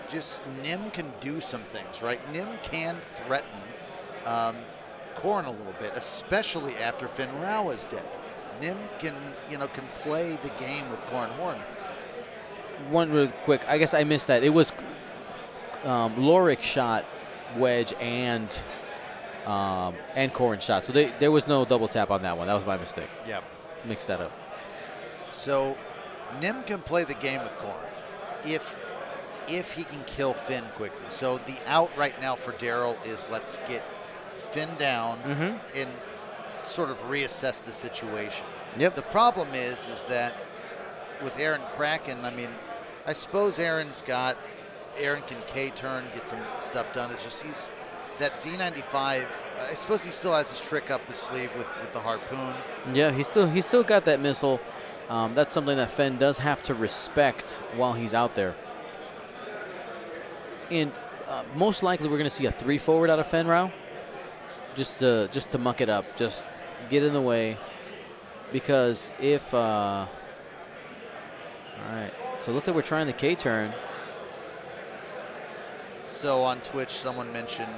just Nim can do some things, right? Nim can threaten Corrin a little bit, especially after Finn Rao is dead. Nim can play the game with Corrin Horn. One real quick, I guess I missed that. It was Lorik shot Wedge and Corrin shot, so there was no double tap on that one. That was my mistake. Yep. Mixed that up. So Nim can play the game with Corrin if he can kill Finn quickly. So the out right now for Darryl is let's get Finn down and sort of reassess the situation. Yep. The problem is that with Aaron Kraken, I mean, I suppose Aaron can K-turn, get some stuff done. It's just that Z95, I suppose he still has his trick up his sleeve with the harpoon. Yeah, he's still got that missile. That's something that Finn does have to respect while he's out there. And most likely we're going to see a 3 forward out of Finn Rao, just to muck it up, just get in the way. Because if all right, so it looks like we're trying the K-turn. So on Twitch, someone mentioned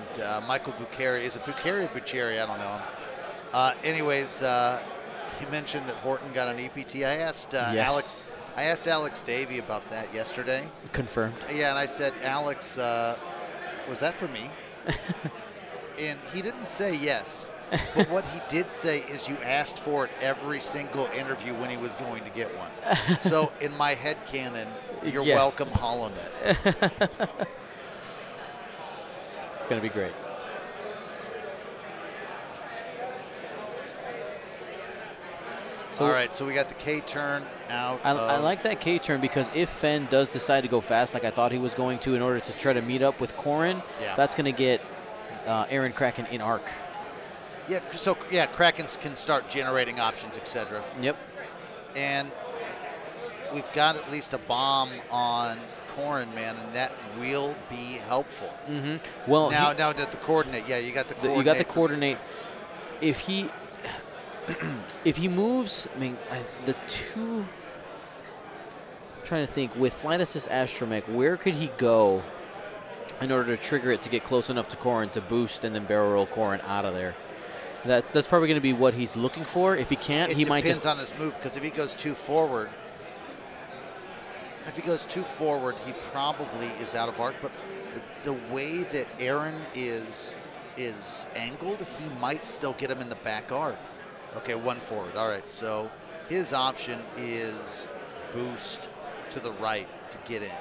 Michael Bucheri. Is it Bucheri or Bucheri? I don't know him. Anyways, he mentioned that Horton got an EPT. I asked Yes. Alex Davey about that yesterday. Confirmed. Yeah, and I said, Alex, was that for me? And he didn't say yes. But what he did say is you asked for it every single interview when he was going to get one. So in my head canon, you're Yes. welcome, HoloNet. It's going to be great. So All right, so we got the K-turn out. I like that K-turn because if Fenn does decide to go fast like I thought he was going to in order to try to meet up with Corrin, Yeah. that's going to get Aaron Kraken in arc. Yeah, so yeah, Krakens can start generating options, etc. Yep. And we've got at least a bomb on Corrin, man, and that will be helpful. Well, Now the coordinate. Yeah, you got the coordinate. you got the coordinate. If he if he moves, I mean, the two. I'm trying to think with Flight Assist Astromech, where could he go in order to trigger it to get close enough to Corrin to boost and then barrel roll Corrin out of there? That's probably going to be what he's looking for. If he can't, he might just. It depends on his move, because if he goes too forward, he probably is out of arc. But the way that Aaron is angled, he might still get him in the back arc. Okay, one forward. All right, so his option is boost to the right to get in.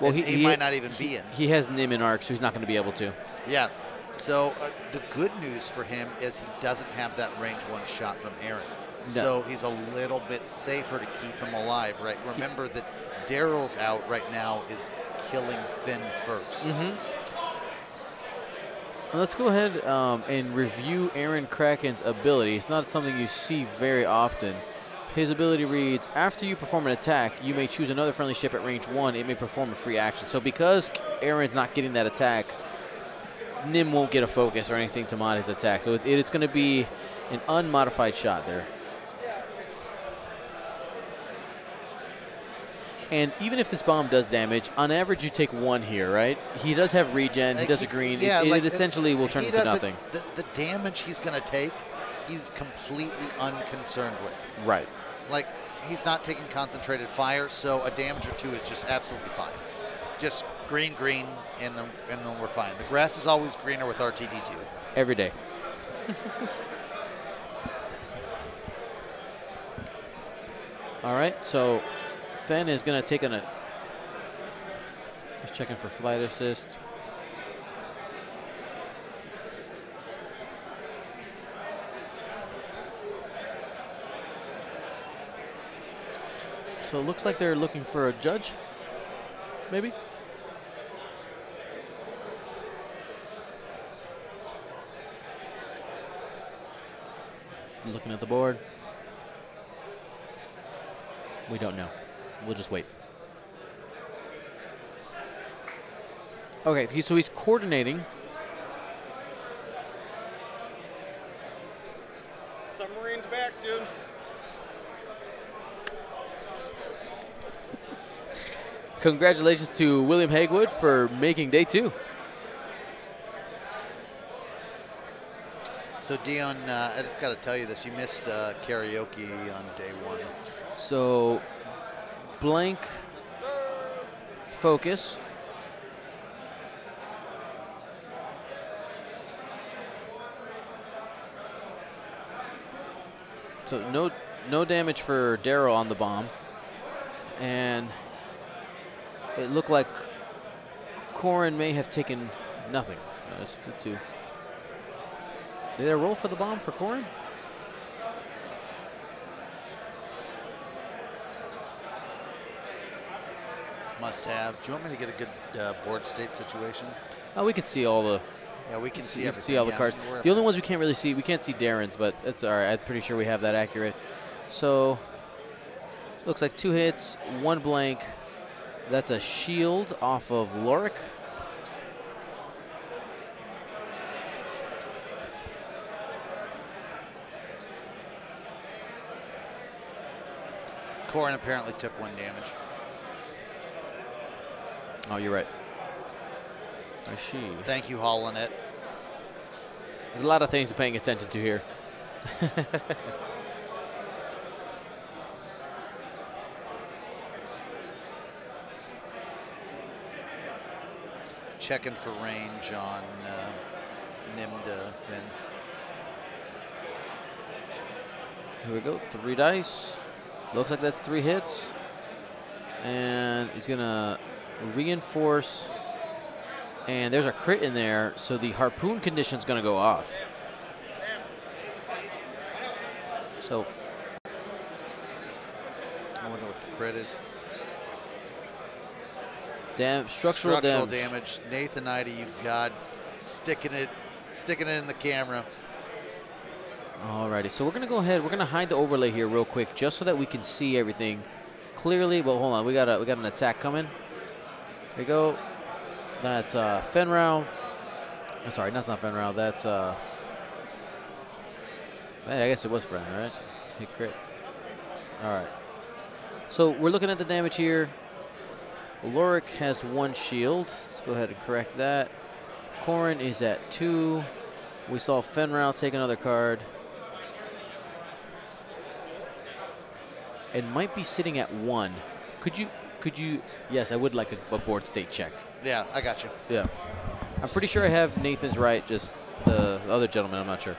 Well, And he might not even be in. He has Nim in arc, so he's not going to be able to. Yeah. So the good news for him is he doesn't have that range one shot from Aaron. No. So he's a little bit safer to keep him alive, right? Remember that Darryl's out right now is killing Finn first. Let's go ahead and review Aaron Kraken's ability. It's not something you see very often. His ability reads, after you perform an attack, you may choose another friendly ship at range 1. It may perform a free action. So because Aaron's not getting that attack, Nim won't get a focus or anything to mod his attack. So it's going to be an unmodified shot there. And even if this bomb does damage, on average you take 1 here, right? He does have regen, he does a green. Yeah, it essentially will turn into nothing. The damage he's going to take, he's completely unconcerned with. Right. Like, he's not taking concentrated fire, so a damage or 2 is just absolutely fine. Just green, and then we're fine. The grass is always greener with RTD2. Every day. All right, so Fenn is going to take just checking for flight assist. So it looks like they're looking for a judge, maybe? Looking at the board. We don't know. We'll just wait. Okay, so he's coordinating. Submarine's back, dude. Congratulations to William Hagwood for making day 2. So, Dion, I just got to tell you this. You missed karaoke on day 1. So, blank focus. So no damage for Darryl on the bomb. And it looked like Corrin may have taken nothing. That's 2-2. Did I roll for the bomb for Corrin? Must have. Do you want me to get a good board state situation? We could see all the. Yeah, we can see You everything. see all the Yeah, cards. we're- The only ones we can't really see, we can't see Darren's, but that's all right. I'm pretty sure we have that accurate. So, looks like 2 hits, 1 blank. That's a shield off of Lorik. Corrin apparently took 1 damage. Oh, you're right. I see. Thank you, Holonet. There's a lot of things I'm paying attention to here. Checking for range on Nim to Finn. Here we go, 3 dice. Looks like that's 3 hits. And he's gonna reinforce. And there's a crit in there, so the harpoon condition's gonna go off. So I wonder what the crit is. structural damage. damage. Nathan Eide, you God, sticking it in the camera. Alrighty, so we're gonna go ahead. We're gonna hide the overlay here real quick, just so that we can see everything clearly. But hold on, we got an attack coming. Here we go. That's Fenrau. Oh, sorry, that's not Fenrau. That's hey, I guess it was Fen, right? Hit crit. All right. So we're looking at the damage here. Lorik has 1 shield. Let's go ahead and correct that. Corrin is at 2. We saw Fenrau take another card. And might be sitting at 1. Could you? Yes, I would like a board state check. Yeah, I got you. Yeah. I'm pretty sure I have Nathan's right, just the other gentleman, I'm not sure.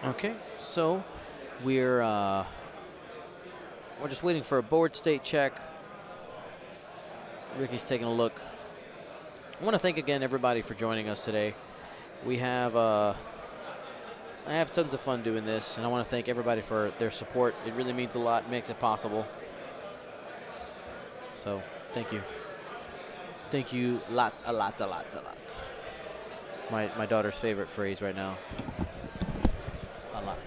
Okay, so we're just waiting for a board state check. Ricky's taking a look. I want to thank again everybody for joining us today. We have I have tons of fun doing this, and I want to thank everybody for their support. It really means a lot, makes it possible. So thank you. Thank you lots, a lot. It's my daughter's favorite phrase right now. A lot.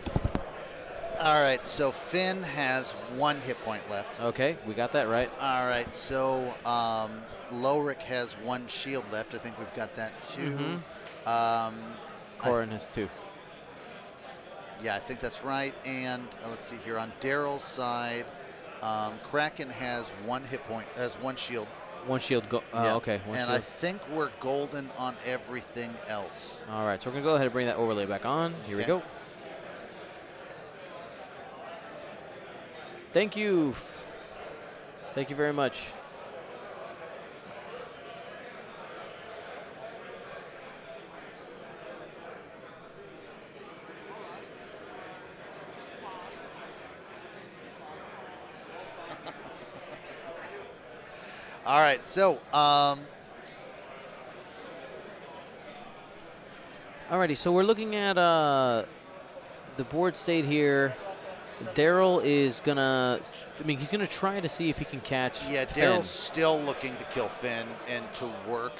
All right, so Finn has 1 hit point left. Okay, we got that right. All right, so Lorik has 1 shield left. I think we've got that too. Corrin has 2. Yeah, I think that's right. And let's see here on Darryl's side, Kraken has 1 hit point, has 1 shield. 1 shield. Yeah. Okay. One and shield. I think we're golden on everything else. All right, so we're gonna go ahead and bring that overlay back on. Here we go. Thank you. Thank you very much. All right, so Alrighty, so we're looking at the board state here. Darryl is gonna, he's gonna try to see if he can catch. yeah, Finn. Darryl's still looking to kill Finn and to work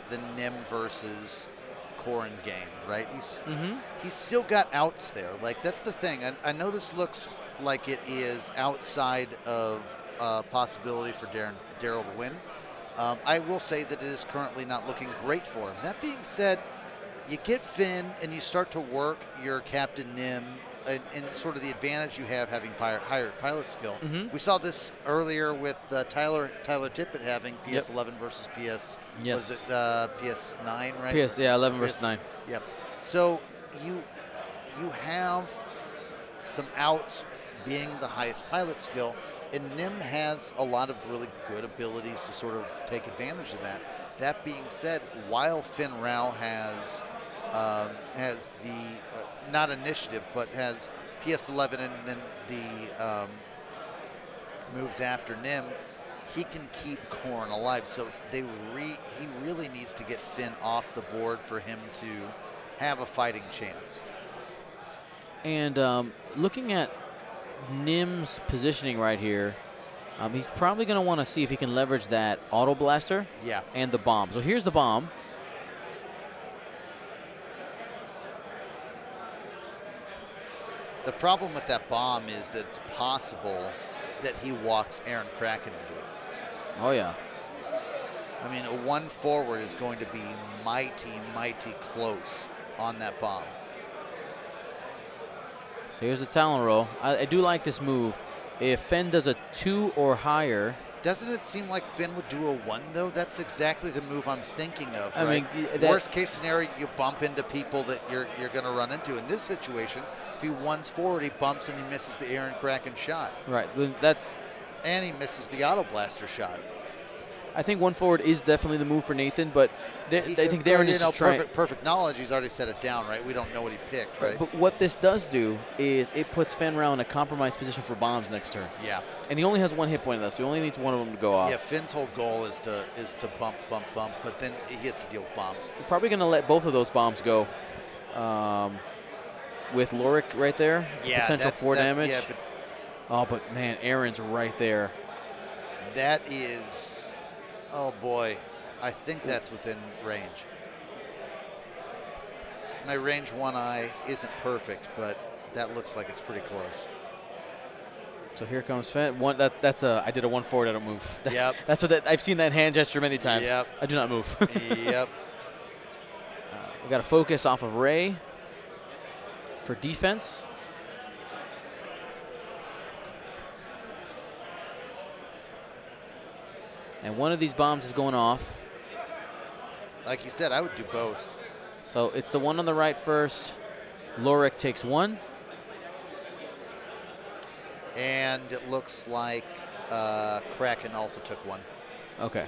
the Nim versus Corrin game, right? He's still got outs there. Like, that's the thing. I know this looks like it is outside of possibility for Darryl to win. I will say that it is currently not looking great for him. That being said, you get Finn and you start to work your Captain Nim and sort of the advantage you have having higher pilot skill. We saw this earlier with Tyler Tippett having PS11 versus PS. Yes. Was it PS9, right? 11 versus 9. Yep. So you have some outs being the highest pilot skill, and Nim has a lot of really good abilities to sort of take advantage of that. That being said, while Finn Rao has the not initiative, but has PS11 and then the moves after Nim, he can keep Corrin alive. So he really needs to get Finn off the board for him to have a fighting chance. And looking at Nim's positioning right here, he's probably going to want to see if he can leverage that auto blaster and the bomb. So here's the bomb. The problem with that bomb is that it's possible that he walks Aaron Kraken into it. Oh, yeah. I mean, a 1 forward is going to be mighty, mighty close on that bomb. So here's the Talon roll. I do like this move. If Finn does a 2 or higher. Doesn't it seem like Finn would do a 1, though? That's exactly the move I'm thinking of. I right? mean, worst case scenario, you bump into people that you're going to run into. In this situation, if he ones forward, he bumps and he misses the Aaron Kraken shot. Right. That's. And he misses the Auto Blaster shot. I think 1 forward is definitely the move for Nathan, but I think Darren is trying. Perfect knowledge. He's already set it down, right? We don't know what he picked, right? But what this does do is it puts Fenn Rao in a compromised position for bombs next turn. Yeah. And he only has 1 hit point left, so he only needs 1 of them to go off. Yeah, Finn's whole goal is to bump, but then he has to deal with bombs. We're probably going to let both of those bombs go with Lorik right there. Yeah, potential 4 damage. Yeah, but man, Aaron's right there. That is, oh boy, I think that's within range. My range 1 eye isn't perfect, but that looks like it's pretty close. So here comes Fenn. I did a 1 forward. I don't move. Yep. That's what I've seen that hand gesture many times. Yep. I do not move. Yep. We got to focus off of Ray for defense. And one of these bombs is going off. Like you said, I would do both. So it's the one on the right first. Lorik takes 1. And it looks like Kraken also took 1. Okay.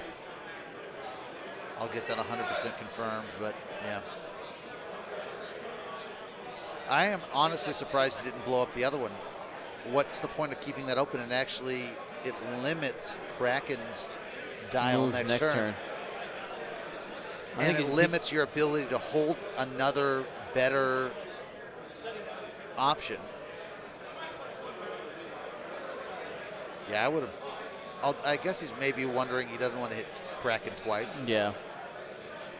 I'll get that 100% confirmed, but yeah. I am honestly surprised it didn't blow up the other one. What's the point of keeping that open? And actually, it limits Kraken's dial Moves next turn. And it limits your ability to hold another better option. Yeah, I would have. I guess he's maybe wondering he doesn't want to hit Kraken twice. Yeah.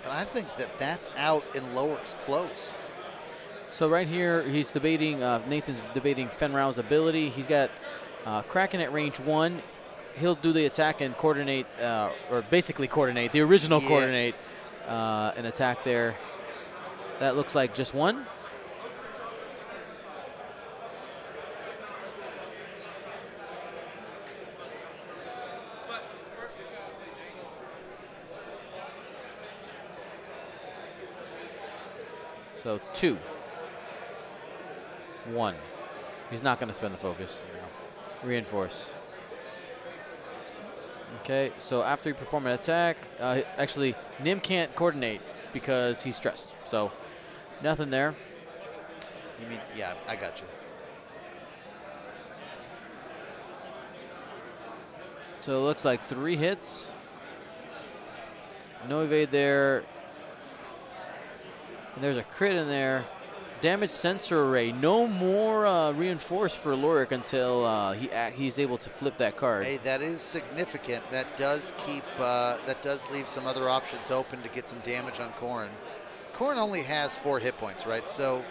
But I think that's out and Lorik's close. So right here, he's debating, Nathan's debating Fenn Rao's ability. He's got Kraken at range 1. He'll do the attack and coordinate, or basically coordinate, the original coordinate, an attack there. That looks like just 1. So 2. 1. He's not going to spend the focus. No. Reinforce. Okay, so after you perform an attack, actually, Nim can't coordinate because he's stressed. So nothing there. You mean, yeah, I got you. So it looks like 3 hits. No evade there. And there's a crit in there. Damage sensor array. No more reinforce for Lorik until he's able to flip that card. Hey, that is significant. That does keep. That does leave some other options open to get some damage on Corrin. Corrin only has 4 hit points, right? So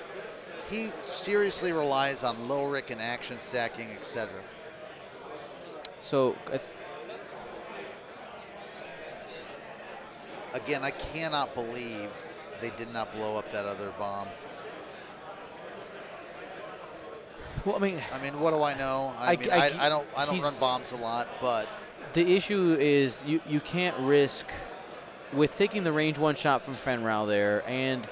he seriously relies on Lorik and action stacking, etc. So again, I cannot believe they did not blow up that other bomb. well, I mean, what do I know? I don't run bombs a lot, but the issue is you can't risk with taking the range 1 shot from Fenn Rao there and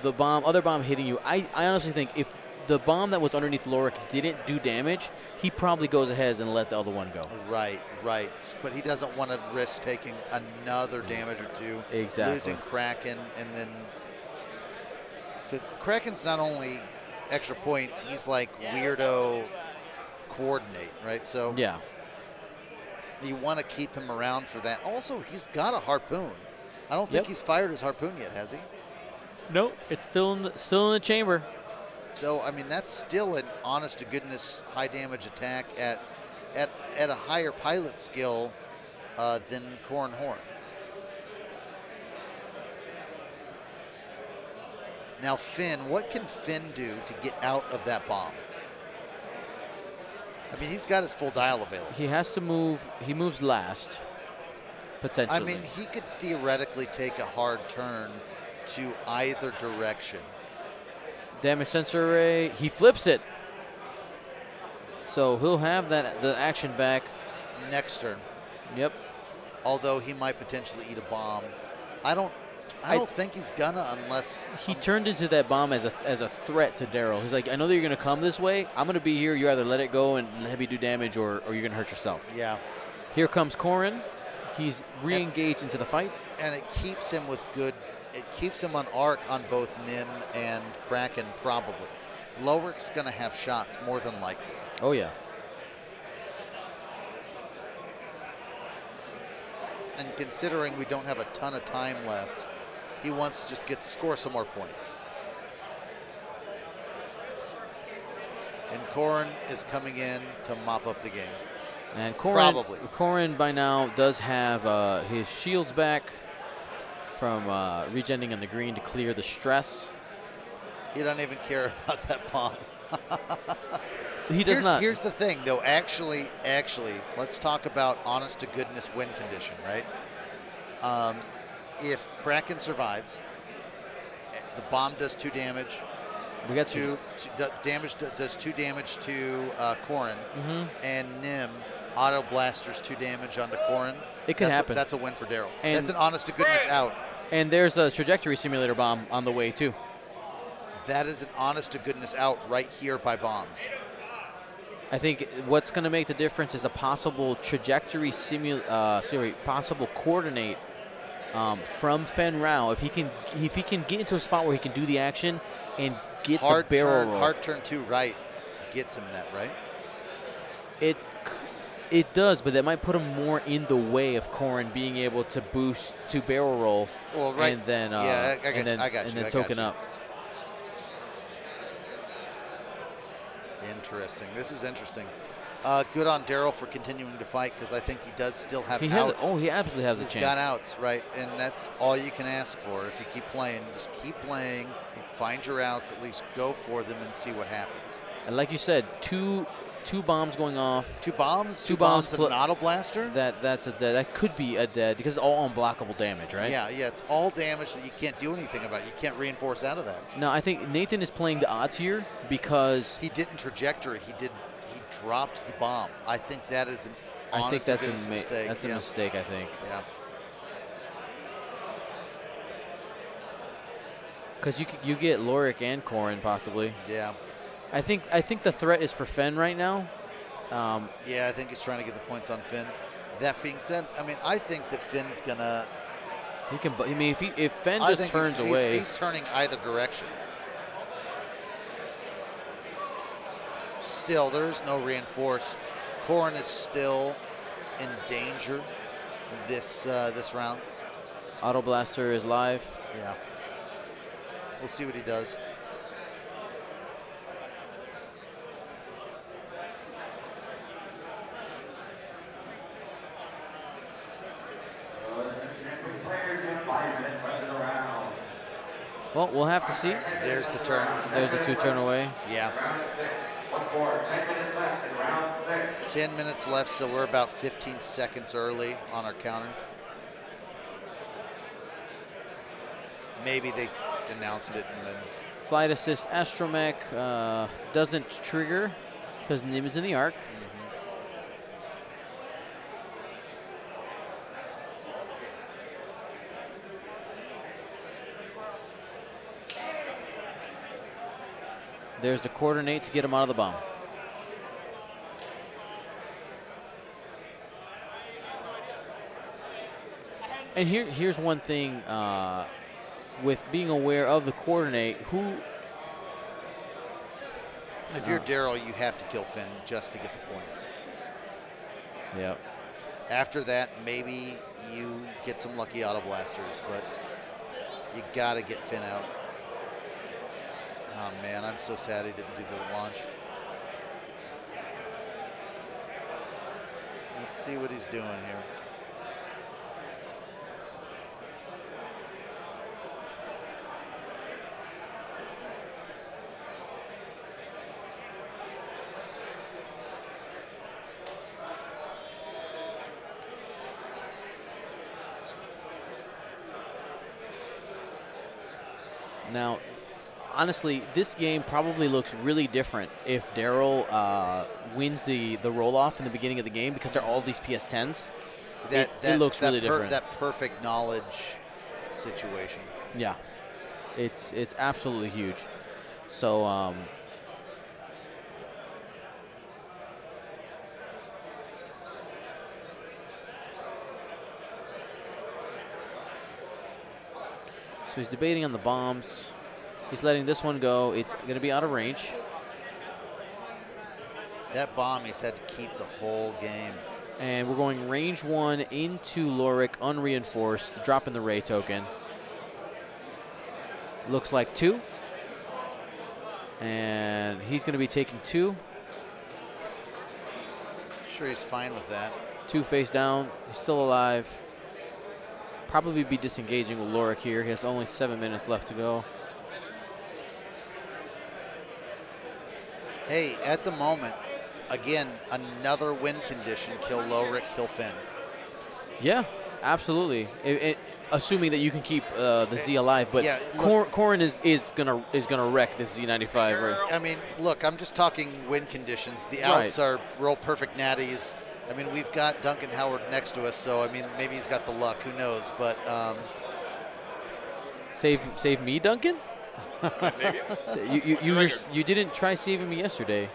the other bomb hitting you. I honestly think if the bomb that was underneath Lorik didn't do damage, he probably goes ahead and let the other one go. Right. But he doesn't want to risk taking another damage or 2. Exactly. Losing Kraken, and then because Kraken's not only extra point, he's like weirdo coordinate, right? So yeah, you want to keep him around for that. Also, he's got a harpoon. I don't think he's fired his harpoon yet, has he? Nope, it's still in the chamber. So, I mean, that's still an honest-to-goodness high-damage attack at a higher pilot skill than Corrin Horn. Now, Finn, what can Finn do to get out of that bomb? I mean, he's got his full dial available. He has to move. He moves last, potentially. I mean, he could theoretically take a hard turn to either direction. Damage sensor array. He flips it. So he'll have the action back next turn. Yep. Although he might potentially eat a bomb. I don't think he's gonna unless he turned into that bomb as a threat to Darryl. He's like, I know that you're gonna come this way. I'm gonna be here. You either let it go and have me do damage, or you're gonna hurt yourself. Yeah. Here comes Corrin. He's re-engaged into the fight, and it keeps him with good. It keeps him on arc on both Nim and Kraken probably. Lowrick's gonna have shots more than likely. Oh yeah. And considering we don't have a ton of time left, he wants to just score some more points. And Corrin is coming in to mop up the game. And Corrin, probably. Corrin by now does have his shields back from regenning on the green to clear the stress. He doesn't even care about that bomb. He does not. Here's the thing, though. Actually, let's talk about honest to goodness win condition, right? If Kraken survives, the bomb does 2 damage. We got does 2 damage to Corrin, and Nim auto blasters 2 damage onto Corrin. It could happen. That's a win for Darryl. That's an honest to goodness out. And there's a trajectory simulator bomb on the way too. That is an honest to goodness out right here by bombs. I think what's going to make the difference is a possible trajectory possible coordinate from Fen Rao. If he can get into a spot where he can do the action and get the barrel roll. Hard turn 2 right gets him that, right? It does, but that might put him more in the way of Corrin being able to boost to barrel roll. Well, right. And then I got you. token up. Interesting. This is interesting. Good on Darryl for continuing to fight, because I think he does still have outs. He absolutely has a chance. He's got outs, right? And that's all you can ask for. If you keep playing, just keep playing, find your outs, at least go for them and see what happens. And like you said, two bombs going off. Two bombs and an auto blaster. That could be a dead, because it's all unblockable damage, right? Yeah, it's all damage that you can't do anything about. You can't reinforce out of that. No, I think Nathan is playing the odds here because he didn't trajectory. He dropped the bomb. I think that is an honest mistake. That's a mistake, I think. Yeah. Because you get Lorick and Corrin possibly. Yeah. I think the threat is for Fen right now. Yeah, I think he's trying to get the points on Finn. That being said, I mean, I think that Finn's gonna. He can. I mean, if Fen just turns away, he's turning either direction. Still, there is no reinforce. Corrin is still in danger this round. Auto Blaster is live. Yeah. We'll see what he does. Well, we'll have to see. There's the turn. There's the 2 turn away. Yeah. Round 6. What's more? 10 minutes left in round 6. 10 minutes left, so we're about 15 seconds early on our counter. Maybe they announced it and then. Flight assist Astromech doesn't trigger because Nim is in the arc. There's the coordinate to get him out of the bomb. And here's one thing with being aware of the coordinate. If you're Darryl, you have to kill Finn just to get the points. Yep. After that, maybe you get some lucky auto blasters, but you got to get Finn out. Oh, man, I'm so sad he didn't do the launch. Let's see what he's doing here. Now, honestly, this game probably looks really different if Darryl wins the roll-off in the beginning of the game because there are all these PS10s. It looks really different. That perfect knowledge situation. Yeah, it's absolutely huge. So so he's debating on the bombs. He's letting this one go. It's going to be out of range. That bomb he's had to keep the whole game. And we're going range 1 into Lorik, unreinforced, dropping the Ray token. Looks like 2. And he's going to be taking 2. Sure, he's fine with that. 2 face down. He's still alive. Probably be disengaging with Lorik here. He has only 7 minutes left to go. Hey, at the moment, again, another win condition: kill Lorik, kill Finn. Yeah, absolutely. Assuming that you can keep the Z alive, but yeah, Corrin is gonna wreck this Z95. Right? I mean, look, I'm just talking win conditions. The outs are roll perfect natties. I mean, we've got Duncan Howard next to us, so I mean, maybe he's got the luck. Who knows? But save me, Duncan. Save you? You didn't try saving me yesterday.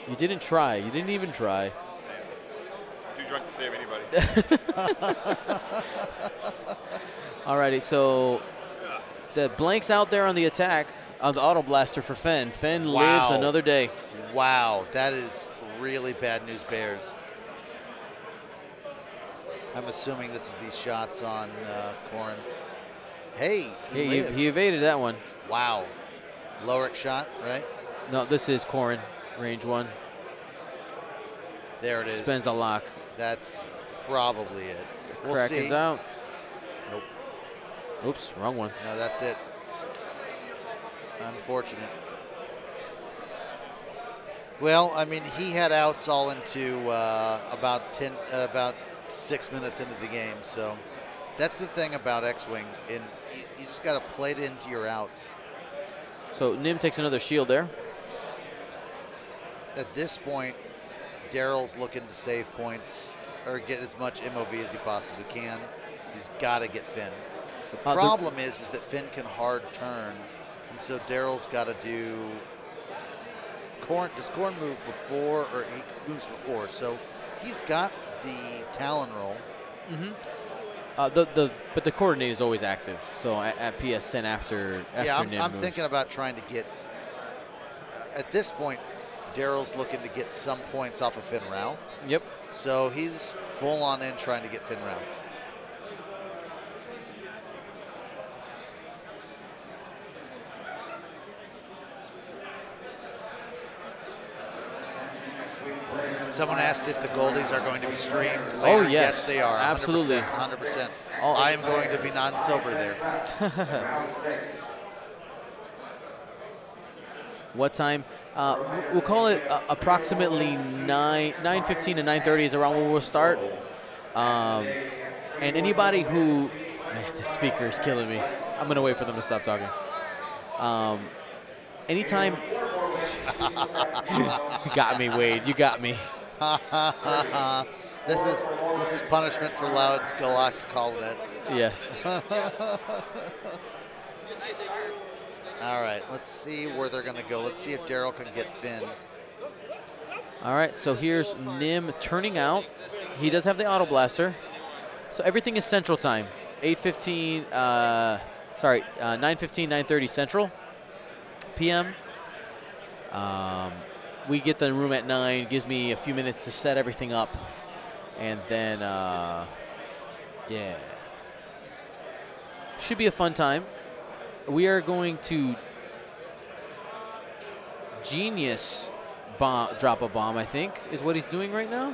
You didn't try. You didn't even try. Too drunk to save anybody. Alrighty, so the blanks out there on the attack on the auto blaster for Fenn. Fenn lives another day. Wow, that is really bad news, Bears. I'm assuming this is these shots on Corrin. Hey, he evaded that one. Wow. Lorik shot, right? No, this is Corrin, range 1. There it is. Spends a lock. That's probably it. We'll Kraken's see. out. Nope. Oops, wrong one. No, that's it. Unfortunate. Well, I mean, he had outs all into about 6 minutes into the game. So that's the thing about X-Wing. You just got to play it into your outs. So Nim takes another shield there. At this point, Darryl's looking to save points or get as much MOV as he possibly can. He's got to get Finn. The problem is that Finn can hard turn, and so Darryl's got to do. Does Corrin move before, or he moves before? So he's got the Talon roll. Mm-hmm. But the coordinate is always active. So at PS10 after Nim I'm moves. thinking about trying to get. At this point, Darryl's looking to get some points off of Finn Rao. Yep. So he's full on in trying to get Finn Rao. Someone asked if the Goldies are going to be streamed later. Oh, yes. Yes, they are. Absolutely. 100%. Oh. I am going to be non-sober there. What time? We'll call it approximately 9:15 to 9:30 is around when we'll start. And anybody who, man, the speaker is killing me. I'm gonna wait for them to stop talking. Anytime. You got me, Wade. You got me. This is punishment for Loud's Galactic Colonets. Yes. All right, let's see where they're going to go. Let's see if Darryl can get Finn. All right, so here's Nim turning out. He does have the auto blaster. So everything is Central Time. 9:15, 9:30 Central PM. We get the room at 9. Gives me a few minutes to set everything up. And then, yeah. Should be a fun time. We are going to Genius drop a bomb, I think, is what he's doing right now.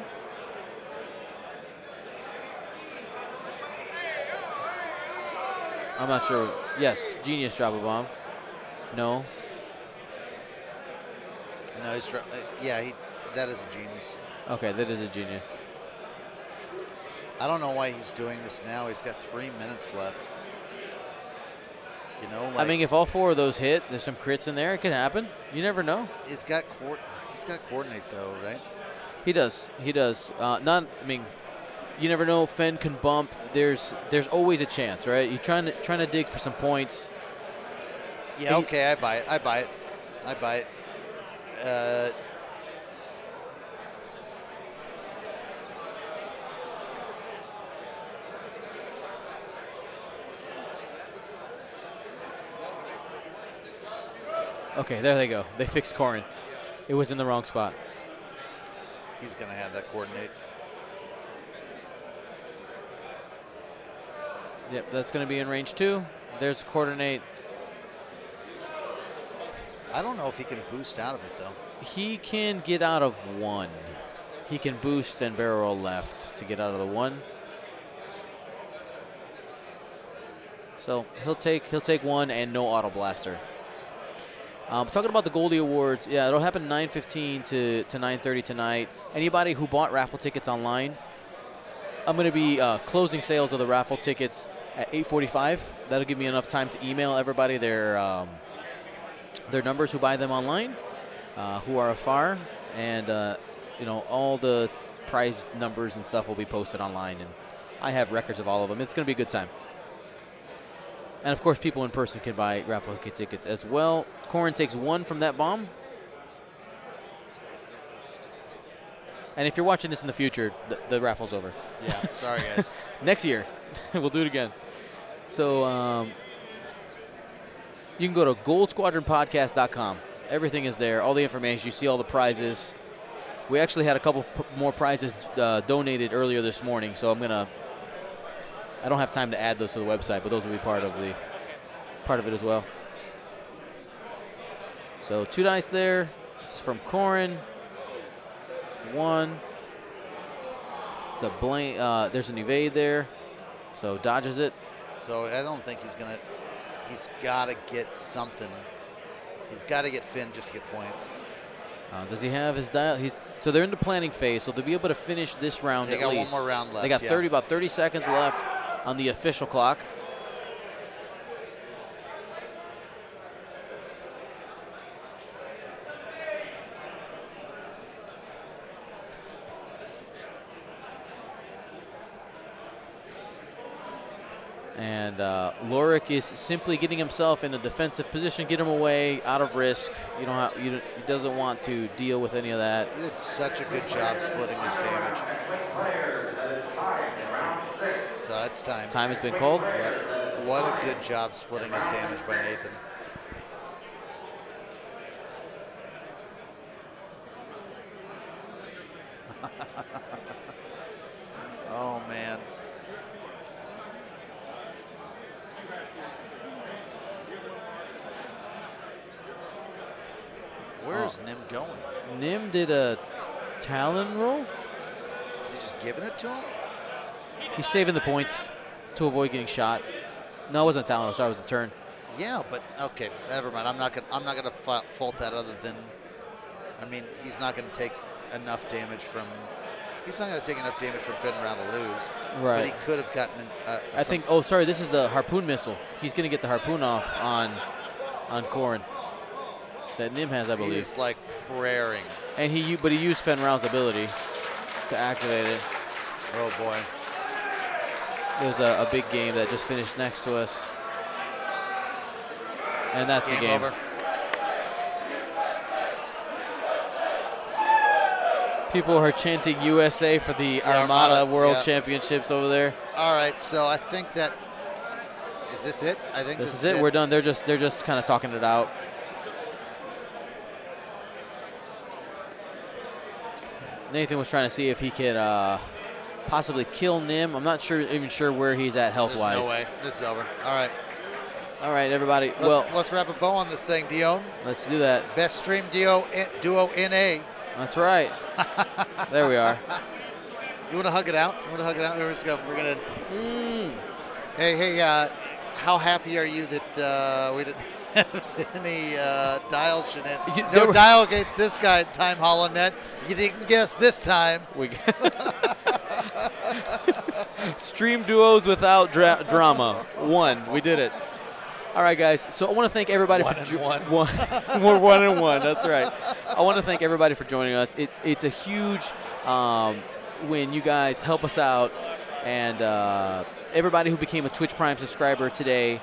I'm not sure. Yes, Genius drop a bomb. No. No, he's that is a Genius. Okay, that is a Genius. I don't know why he's doing this now. He's got 3 minutes left. You know, like I mean, if all 4 of those hit, there's some crits in there. It can happen. You never know. he's got coordinate though, right? He does. He does. I mean, you never know. Fenn can bump. There's always a chance, right? You're trying to dig for some points. Yeah. Okay, I buy it. Okay, there they go. They fixed Corrin. It was in the wrong spot. He's going to have that coordinate. Yep, that's going to be in range 2. There's coordinate. I don't know if he can boost out of it, though. He can get out of 1. He can boost and barrel roll left to get out of the 1. So he'll take 1 and no auto blaster. Talking about the Goldie Awards, yeah, it'll happen 9:15 to 9:30 tonight. Anybody who bought raffle tickets online, I'm going to be closing sales of the raffle tickets at 8:45. That'll give me enough time to email everybody their numbers who buy them online, who are afar, and you know, all the prize numbers and stuff will be posted online, and I have records of all of them. It's going to be a good time. And, of course, people in person can buy raffle tickets as well. Corrin takes 1 from that bomb. And if you're watching this in the future, the raffle's over. Yeah, sorry, guys. Next year, we'll do it again. So you can go to goldsquadronpodcast.com. Everything is there, all the information. You see all the prizes. We actually had a couple more prizes donated earlier this morning, so I don't have time to add those to the website, but those will be part of it as well. So 2 dice there. This is from Corrin. 1. It's a blank. There's an evade there, so dodges it. So I don't think he's gonna. He's got to get something. He's got to get Finn just to get points. Does he have his dial? So they're in the planning phase, so they'll be able to finish this round at least. They got 1 more round left. They got about 30 seconds left on the official clock. And Lorik is simply getting himself in a defensive position, get him away, out of risk. He doesn't want to deal with any of that. He did such a good job splitting his damage. So that's time. Time has been called. Yep. What a good job splitting his damage by Nathan. Oh, man. Where's Nim going? Nim did a Talon roll. Is he just giving it to him? He's saving the points to avoid getting shot. No, it wasn't a Talon roll. Sorry, it was a turn. Yeah, but okay, never mind. I'm not gonna fault that. Other than, I mean, he's not gonna take enough damage from. He's not gonna take enough damage from Finn round to lose. Right. But he could have gotten. I think. Oh, sorry. This is the harpoon missile. He's gonna get the harpoon off on Corrin. That Nim has, I believe. He's like praying. And he used Fenn Rao's ability to activate it. Oh boy. There's a big game that just finished next to us. And that's the game. Over. People are chanting USA for the Armada World Championships over there. All right, so I think that is this it? I think this is it. We're done. They're just kind of talking it out. Nathan was trying to see if he could possibly kill Nim. I'm not even sure where he's at health-wise. There's no way. This is over. All right. All right, everybody. Let's wrap a bow on this thing, Dion. Let's do that. Best stream duo NA. That's right. There we are. You want to hug it out? Let's go. We're gonna. Hey, how happy are you that we didn't have any dial shenanigans? No dial against this guy, Time HoloNet. You didn't guess this time. Stream duos without drama. 1. We did it. All right, guys. So I want to thank everybody One for and one. We're 1-1. That's right. I want to thank everybody for joining us. It's a huge when you guys help us out, and everybody who became a Twitch Prime subscriber today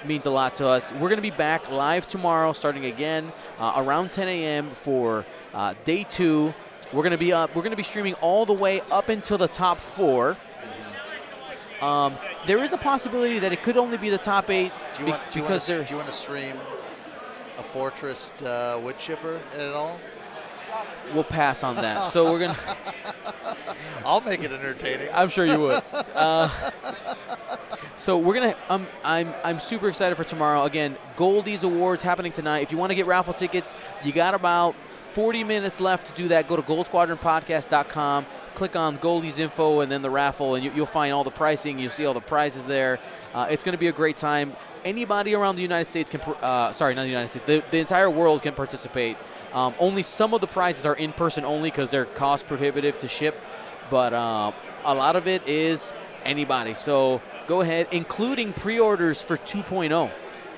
means a lot to us. We're going to be back live tomorrow, starting again around 10 a.m. for day 2. We're going to be up. We're going to be streaming all the way up until the top 4. There is a possibility that it could only be the top 8 Do you want to stream a Fortress wood chipper at all? We'll pass on that. So we're gonna. I'll make it entertaining. I'm sure you would. So we're gonna. I'm super excited for tomorrow. Again, Goldie's Awards happening tonight. If you want to get raffle tickets, you got about 40 minutes left to do that. Go to goldsquadronpodcast.com. Click on Goldie's info and then the raffle, and you'll find all the pricing. You'll see all the prizes there. It's going to be a great time. Anybody around the United States can. Sorry, not the United States. The entire world can participate. Only some of the prizes are in person only because they're cost prohibitive to ship, but a lot of it is anybody. So go ahead, including pre-orders for 2.0.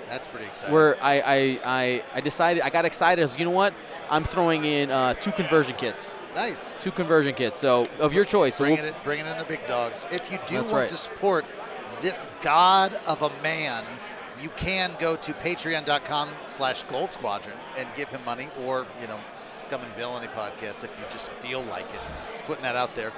That's pretty exciting. Where I decided, I got excited. I was, you know what? I'm throwing in 2 conversion kits. Nice. 2 conversion kits. So of your choice. Bringing in the big dogs. If you do want to support this god of a man, you can go to patreon.com/Gold Squadron and give him money, or, Scum and Villainy Podcast if you just feel like it. Just putting that out there.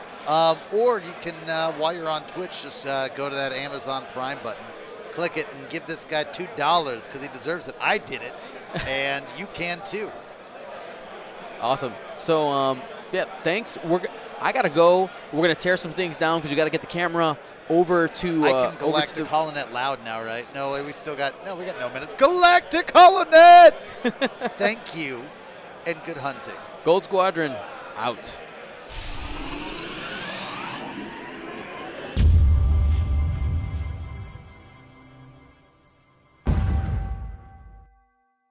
Or you can, while you're on Twitch, just go to that Amazon Prime button, click it, and give this guy $2 because he deserves it. I did it, and you can too. Awesome. So, yeah, thanks. I got to go. We're going to tear some things down because you got to get the camera over to I can Galactic Holonet loud now, right? No, we got no minutes. Galactic Holonet! Thank you, and good hunting. Gold Squadron, out.